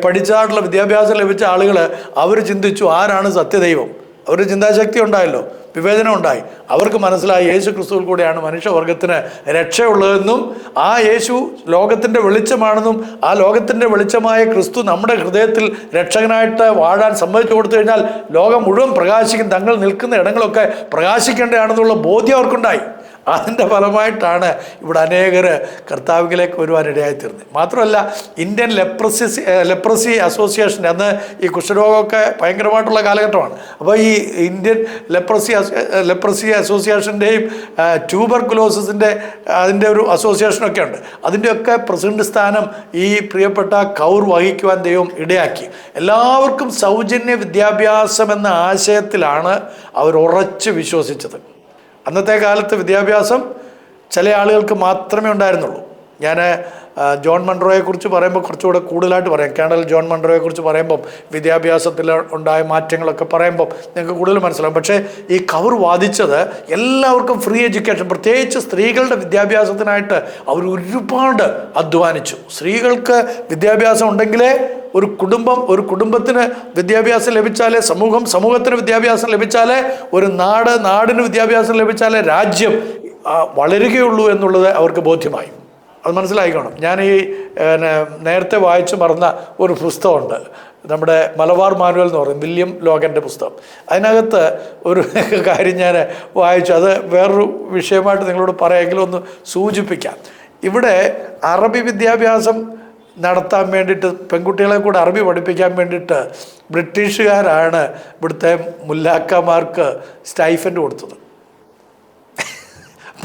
Speaker 1: പഠിച്ചായിട്ടുള്ള വിദ്യാഭ്യാസം ലഭിച്ച ആളുകൾ അവർ ചിന്തിച്ചു, ആരാണ് സത്യദൈവം? ഒരു ചിന്താശക്തി ഉണ്ടായല്ലോ, വിവേചനം ഉണ്ടായി. അവർക്ക് മനസ്സിലായി യേശു ക്രിസ്തുവിൽ കൂടെയാണ് മനുഷ്യവർഗത്തിന് രക്ഷയുള്ളതെന്നും ആ യേശു ലോകത്തിൻ്റെ വെളിച്ചമാണെന്നും ആ ലോകത്തിൻ്റെ വെളിച്ചമായ ക്രിസ്തു നമ്മുടെ ഹൃദയത്തിൽ രക്ഷകനായിട്ട് വാഴാൻ സമ്മതിച്ചു കൊടുത്തു കഴിഞ്ഞാൽ ലോകം മുഴുവൻ പ്രകാശിക്കും, തങ്ങൾ നിൽക്കുന്ന ഇടങ്ങളൊക്കെ പ്രകാശിക്കേണ്ടതാണെന്നുള്ള ബോധ്യം അവർക്കുണ്ടായി. അതിൻ്റെ ഫലമായിട്ടാണ് ഇവിടെ അനേകർ കർത്താവിലേക്ക് വരുവാനിടയായിത്തീർന്നത്. മാത്രമല്ല, ഇന്ത്യൻ ലെപ്രസി അസോസിയേഷൻ, അന്ന് ഈ കുഷ്ഠരോഗമൊക്കെ ഭയങ്കരമായിട്ടുള്ള കാലഘട്ടമാണ്. അപ്പോൾ ഈ ഇന്ത്യൻ ലെപ്രസി അസോസിയേഷൻ്റെയും ട്യൂബർകുലോസിൻ്റെ അതിൻ്റെ ഒരു അസോസിയേഷനൊക്കെ ഉണ്ട്. അതിൻ്റെയൊക്കെ പ്രസിഡന്റ് സ്ഥാനം ഈ പ്രിയപ്പെട്ട കൗർ വഹിക്കുവാൻ ദൈവം ഇടയാക്കി. എല്ലാവർക്കും സൗജന്യ വിദ്യാഭ്യാസം എന്ന ആശയത്തിലാണ് അവർ ഉറച്ച് വിശ്വസിച്ചത്. അന്നത്തെ കാലത്ത് വിദ്യാഭ്യാസം ചില ആളുകൾക്ക് മാത്രമേ ഉണ്ടായിരുന്നുള്ളൂ. ഞാൻ ജോൺ മൺറോയെക്കുറിച്ച് പറയുമ്പോൾ കുറച്ചുകൂടെ കൂടുതലായിട്ട് പറയാം. കേണൽ ജോൺ മൺറോയെക്കുറിച്ച് പറയുമ്പം വിദ്യാഭ്യാസത്തിൽ ഉണ്ടായ മാറ്റങ്ങളൊക്കെ പറയുമ്പം നിങ്ങൾക്ക് കൂടുതൽ മനസ്സിലാവും. പക്ഷേ ഈ കൗർ വാദിച്ചത് എല്ലാവർക്കും ഫ്രീ എഡ്യൂക്കേഷൻ, പ്രത്യേകിച്ച് സ്ത്രീകളുടെ വിദ്യാഭ്യാസത്തിനായിട്ട് അവർ ഒരുപാട് അധ്വാനിച്ചു. സ്ത്രീകൾക്ക് വിദ്യാഭ്യാസം ഉണ്ടെങ്കിലേ ഒരു കുടുംബത്തിന് വിദ്യാഭ്യാസം ലഭിച്ചാലേ സമൂഹത്തിന് വിദ്യാഭ്യാസം ലഭിച്ചാലേ ഒരു നാടിന് വിദ്യാഭ്യാസം ലഭിച്ചാലേ രാജ്യം വളരുകയുള്ളൂ എന്നുള്ളത് അവർക്ക് ബോധ്യമായി. അത് മനസ്സിലായിക്കോണം. ഞാൻ ഈ നേരത്തെ വായിച്ചു മറന്ന ഒരു പുസ്തകമുണ്ട്, നമ്മുടെ മലബാർ മാനുവൽ എന്ന് പറയും, വില്യം ലോഗൻ്റെ പുസ്തകം. അതിനകത്ത് ഒരു കാര്യം ഞാൻ വായിച്ചു, അത് വേറൊരു വിഷയമായിട്ട് നിങ്ങളോട് പറയാമെങ്കിലും ഒന്ന് സൂചിപ്പിക്കാം. ഇവിടെ അറബി വിദ്യാഭ്യാസം നടത്താൻ വേണ്ടിയിട്ട്, പെൺകുട്ടികളെ കൂടെ അറബി പഠിപ്പിക്കാൻ വേണ്ടിയിട്ട് ബ്രിട്ടീഷുകാരാണ് ഇവിടുത്തെ മുല്ലാക്കന്മാർക്ക് സ്റ്റൈഫൻഡ് കൊടുത്തത്.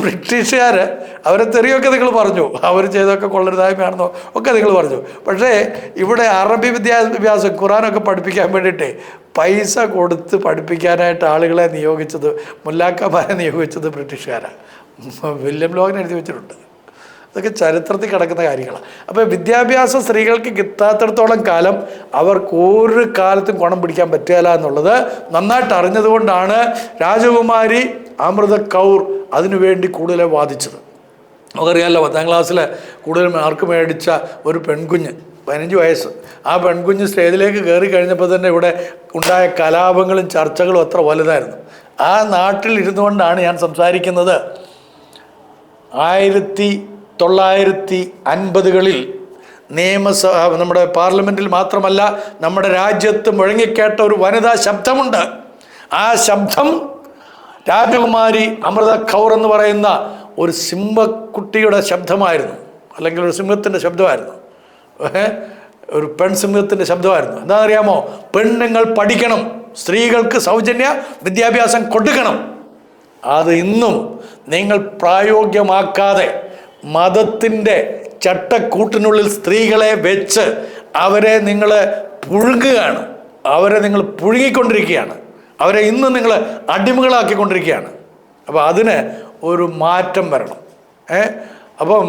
Speaker 1: ബ്രിട്ടീഷുകാർ അവരെ തെറിയൊക്കെ നിങ്ങൾ പറഞ്ഞു, അവർ ചെയ്തൊക്കെ കൊള്ളരുതായ്മയാണെന്നോ ഒക്കെ നിങ്ങൾ പറഞ്ഞു. പക്ഷേ ഇവിടെ അറബി വിദ്യാഭ്യാസം ഖുറാനൊക്കെ പഠിപ്പിക്കാൻ വേണ്ടിയിട്ട് പൈസ കൊടുത്ത് പഠിപ്പിക്കാനായിട്ട് ആളുകളെ നിയോഗിച്ചത്, മുല്ലാക്കന്മാരെ നിയോഗിച്ചത് ബ്രിട്ടീഷുകാരാണ്. വില്യം ലോഗൻ എഴുതി വെച്ചിട്ടുണ്ട്. അതൊക്കെ ചരിത്രത്തിൽ കിടക്കുന്ന കാര്യങ്ങളാണ്. അപ്പോൾ വിദ്യാഭ്യാസം സ്ത്രീകൾക്ക് കിട്ടാത്തിടത്തോളം കാലം അവർക്ക് ഒരു കാലത്തും ഗുണം പിടിക്കാൻ പറ്റുകയില്ല എന്നുള്ളത് നന്നായിട്ട് അറിഞ്ഞതുകൊണ്ടാണ് രാജകുമാരി അമൃത കൗർ അതിനുവേണ്ടി കൂടുതൽ വാദിച്ചത്. നമുക്കറിയാമല്ലോ, 10ാം ക്ലാസ്സിൽ കൂടുതൽ മാർക്ക് മേടിച്ച ഒരു പെൺകുഞ്ഞ്, 15 വയസ്സ്, ആ പെൺകുഞ്ഞ് സ്റ്റേജിലേക്ക് കയറി കഴിഞ്ഞപ്പോൾ തന്നെ ഇവിടെ ഉണ്ടായ കലാപങ്ങളും ചർച്ചകളും അത്ര വലുതായിരുന്നു. ആ നാട്ടിൽ ഇരുന്നുകൊണ്ടാണ് ഞാൻ സംസാരിക്കുന്നത്. 1950കളിൽ നമ്മുടെ പാർലമെൻറ്റിൽ മാത്രമല്ല നമ്മുടെ രാജ്യത്ത് മുഴങ്ങിക്കേട്ട ഒരു വനിതാ ശബ്ദമുണ്ട്. ആ ശബ്ദം രാജകുമാരി അമൃത കൗർ എന്ന് പറയുന്ന ഒരു സിംഹക്കുട്ടിയുടെ ശബ്ദമായിരുന്നു, അല്ലെങ്കിൽ ഒരു സിംഹത്തിൻ്റെ ശബ്ദമായിരുന്നു, ഒരു പെൺസിംഹത്തിൻ്റെ ശബ്ദമായിരുന്നു. എന്താണെന്നറിയാമോ? പെണ്ണുങ്ങൾ പഠിക്കണം, സ്ത്രീകൾക്ക് സൗജന്യ വിദ്യാഭ്യാസം കൊടുക്കണം. അത് ഇന്നും നിങ്ങൾ പ്രായോഗികമാക്കാതെ മതത്തിൻ്റെ ചട്ടക്കൂട്ടിനുള്ളിൽ സ്ത്രീകളെ വെച്ച് അവരെ നിങ്ങൾ പുഴുങ്ങുകയാണ്, അവരെ നിങ്ങൾ പുഴുങ്ങിക്കൊണ്ടിരിക്കുകയാണ്, അവരെ ഇന്ന് നിങ്ങൾ അടിമകളാക്കിക്കൊണ്ടിരിക്കുകയാണ്. അപ്പോൾ അതിന് ഒരു മാറ്റം വരണം. അപ്പം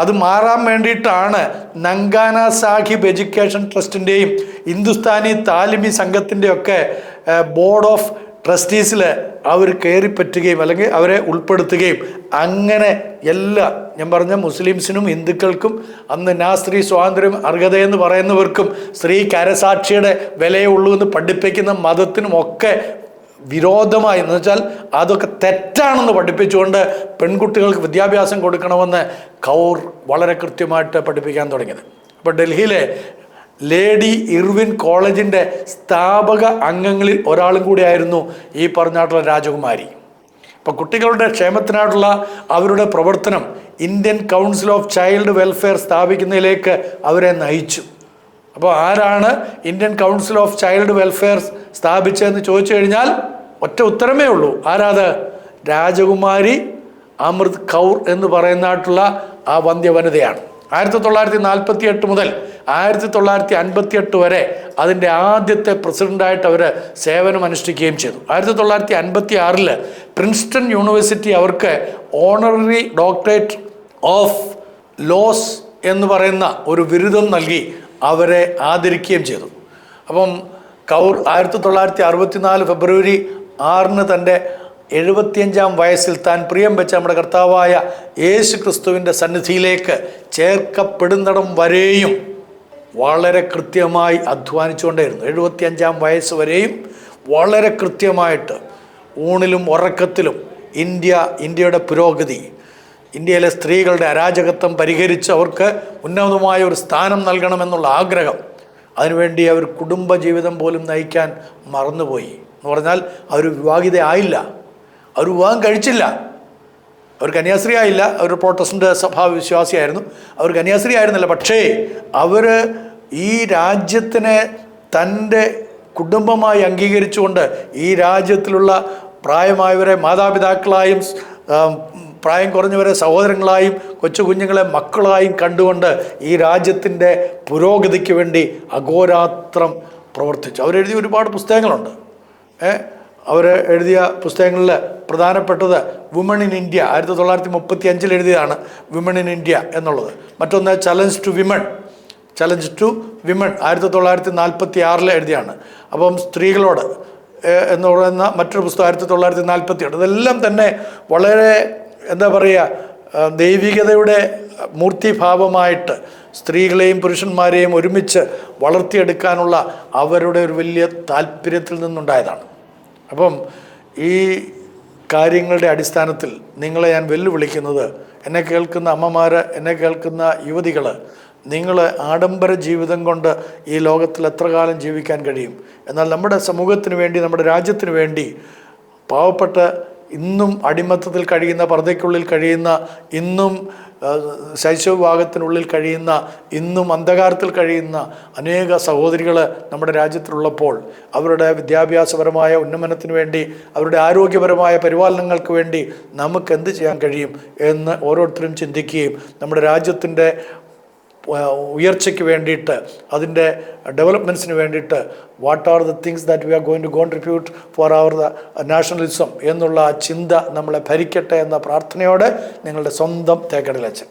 Speaker 1: അത് മാറാൻ വേണ്ടിയിട്ടാണ് നങ്കാന സാഹിബ് എഡ്യൂക്കേഷൻ ട്രസ്റ്റിൻ്റെയും ഹിന്ദുസ്ഥാനി താലിമി സംഘത്തിൻ്റെയൊക്കെ ബോർഡ് ഓഫ് ട്രസ്റ്റീസിൽ അവർ കയറിപ്പറ്റുകയും അല്ലെങ്കിൽ അവരെ ഉൾപ്പെടുത്തുകയും അങ്ങനെ ഞാൻ പറഞ്ഞ മുസ്ലിംസിനും ഹിന്ദുക്കൾക്കും അന്ന് സ്ത്രീ സ്വാതന്ത്ര്യം അർഹതയെന്ന് പറയുന്നവർക്കും സ്ത്രീക്ക് അരസാക്ഷിയുടെ വിലയേ ഉള്ളൂ എന്ന് പഠിപ്പിക്കുന്ന മതത്തിനുമൊക്കെ വിരോധമായി, എന്ന് വെച്ചാൽ അതൊക്കെ തെറ്റാണെന്ന് പഠിപ്പിച്ചുകൊണ്ട് പെൺകുട്ടികൾക്ക് വിദ്യാഭ്യാസം കൊടുക്കണമെന്ന് കൗർ വളരെ കൃത്യമായിട്ട് പഠിപ്പിക്കാൻ തുടങ്ങിയത്. അപ്പോൾ ഡൽഹിയിലെ ലേഡി ഇർവിൻ കോളേജിൻ്റെ സ്ഥാപക അംഗങ്ങളിൽ ഒരാളും കൂടിയായിരുന്നു ഈ പറഞ്ഞായിട്ടുള്ള രാജകുമാരി. അപ്പോൾ കുട്ടികളുടെ ക്ഷേമത്തിനായിട്ടുള്ള അവരുടെ പ്രവർത്തനം Indian council of child welfare സ്ഥാപിക്കുന്നതിലേക്ക് അവരെ നയിച്ചു. അപ്പോൾ ആരാണ് Indian council of child welfare സ്ഥാപിച്ചതെന്ന് ചോദിച്ചു കഴിഞ്ഞാൽ ഒറ്റ ഉത്തരമേ ഉള്ളൂ. ആരാത്? രാജകുമാരി അമൃത് കൗർ എന്ന് പറയുന്നതായിട്ടുള്ള ആ വന്ധ്യ വനിതയാണ്. 1948 മുതൽ 1958 വരെ അതിൻ്റെ ആദ്യത്തെ പ്രസിഡൻ്റായിട്ട് അവർ സേവനം അനുഷ്ഠിക്കുകയും ചെയ്തു. 1956 പ്രിൻസ്റ്റൺ യൂണിവേഴ്സിറ്റി അവർക്ക് ഓണററി ഡോക്ടറേറ്റ് ഓഫ് ലോസ് എന്ന് പറയുന്ന ഒരു ബിരുദം നൽകി അവരെ ആദരിക്കുകയും ചെയ്തു. അപ്പം കൗർ 1964 ഫെബ്രുവരി 6 തൻ്റെ 75ാം വയസ്സിൽ താൻ പ്രിയം വെച്ച നമ്മുടെ കർത്താവായ യേശു ക്രിസ്തുവിൻ്റെ സന്നിധിയിലേക്ക് ചേർക്കപ്പെടുന്നിടം വരെയും വളരെ കൃത്യമായി അധ്വാനിച്ചുകൊണ്ടേയിരുന്നു. 75ാം വയസ്സ് വരെയും വളരെ കൃത്യമായിട്ട് ഊണിലും ഉറക്കത്തിലും ഇന്ത്യയുടെ പുരോഗതി, ഇന്ത്യയിലെ സ്ത്രീകളുടെ അരാജകത്വം പരിഹരിച്ച് അവർക്ക് ഉന്നതമായ ഒരു സ്ഥാനം നൽകണമെന്നുള്ള ആഗ്രഹം, അതിനുവേണ്ടി അവർ കുടുംബജീവിതം പോലും നയിക്കാൻ മറന്നുപോയി. എന്ന് പറഞ്ഞാൽ അവർ വിവാഹിതയായില്ല, അവർ വിവാഹം കഴിച്ചില്ല, അവർ കന്യാസ്ത്രീ ആയില്ല. അവർ പ്രോട്ടസ്റ്റന്റ് സഭാവിശ്വാസിയായിരുന്നു, അവർ കന്യാസ്ത്രീ ആയിരുന്നില്ല. പക്ഷേ അവർ ഈ രാജ്യത്തിനെ തൻ്റെ കുടുംബമായി അംഗീകരിച്ചുകൊണ്ട് ഈ രാജ്യത്തിലുള്ള പ്രായമായവരെ മാതാപിതാക്കളായും പ്രായം കുറഞ്ഞവരെ സഹോദരങ്ങളായും കൊച്ചു കുഞ്ഞുങ്ങളെ മക്കളായും കണ്ടുകൊണ്ട് ഈ രാജ്യത്തിൻ്റെ പുരോഗതിക്ക് വേണ്ടി അഘോരാത്രം പ്രവർത്തിച്ചു. അവരെഴുതിയ ഒരുപാട് പുസ്തകങ്ങളുണ്ട്. അവർ എഴുതിയ പുസ്തകങ്ങളിൽ പ്രധാനപ്പെട്ടത് വിമൺ ഇൻ ഇന്ത്യ 1935 എഴുതിയതാണ് വിമൺ ഇൻ ഇന്ത്യ എന്നുള്ളത്. മറ്റൊന്ന് ചലഞ്ച് ടു വിമൺ 1946 എഴുതിയാണ്. അപ്പം സ്ത്രീകളോട് എന്ന് പറയുന്ന മറ്റൊരു പുസ്തകം 1948. ഇതെല്ലാം തന്നെ വളരെ എന്താ പറയുക, ദൈവികതയുടെ മൂർത്തിഭാവമായിട്ട് സ്ത്രീകളെയും പുരുഷന്മാരെയും ഒരുമിച്ച് വളർത്തിയെടുക്കാനുള്ള അവരുടെ ഒരു വലിയ താല്പര്യത്തിൽ നിന്നുണ്ടായതാണ്. അപ്പം ഈ കാര്യങ്ങളുടെ അടിസ്ഥാനത്തിൽ നിങ്ങളെ ഞാൻ വെല്ലുവിളിക്കുന്നത്, എന്നെ കേൾക്കുന്ന അമ്മമാർ, എന്നെ കേൾക്കുന്ന യുവതികൾ, നിങ്ങൾ ആഡംബര ജീവിതം കൊണ്ട് ഈ ലോകത്തിൽ എത്ര കാലം ജീവിക്കാൻ കഴിയും? എന്നാൽ നമ്മുടെ സമൂഹത്തിന് വേണ്ടി, നമ്മുടെ രാജ്യത്തിന് വേണ്ടി പാവപ്പെട്ട, ഇന്നും അടിമത്തത്തിൽ കഴിയുന്ന, പർദ്ദയ്ക്കുള്ളിൽ കഴിയുന്ന, ഇന്നും ശൈശവവിവാഹത്തിനുള്ളിൽ കഴിയുന്ന, ഇന്നും അന്ധകാരത്തിൽ കഴിയുന്ന അനേക സഹോദരികൾ നമ്മുടെ രാജ്യത്തിലുള്ളപ്പോൾ അവരുടെ വിദ്യാഭ്യാസപരമായ ഉന്നമനത്തിന് വേണ്ടി, അവരുടെ ആരോഗ്യപരമായ പരിപാലനങ്ങൾക്ക് വേണ്ടി നമുക്ക് എന്ത് ചെയ്യാൻ കഴിയും എന്ന് ഓരോരുത്തരും ചിന്തിക്കുകയും നമ്മുടെ രാജ്യത്തിൻ്റെ ഉയർച്ചയ്ക്ക് വേണ്ടിയിട്ട്, അതിൻ്റെ ഡെവലപ്മെൻറ്റ്സിന് വേണ്ടിയിട്ട് what are the things that we are going to contribute for our nationalism എന്നുള്ള ആ ചിന്ത നമ്മളെ ഭരിക്കട്ടെ എന്ന പ്രാർത്ഥനയോടെ നിങ്ങളുടെ സ്വന്തം തേക്കടിലച്ചൻ.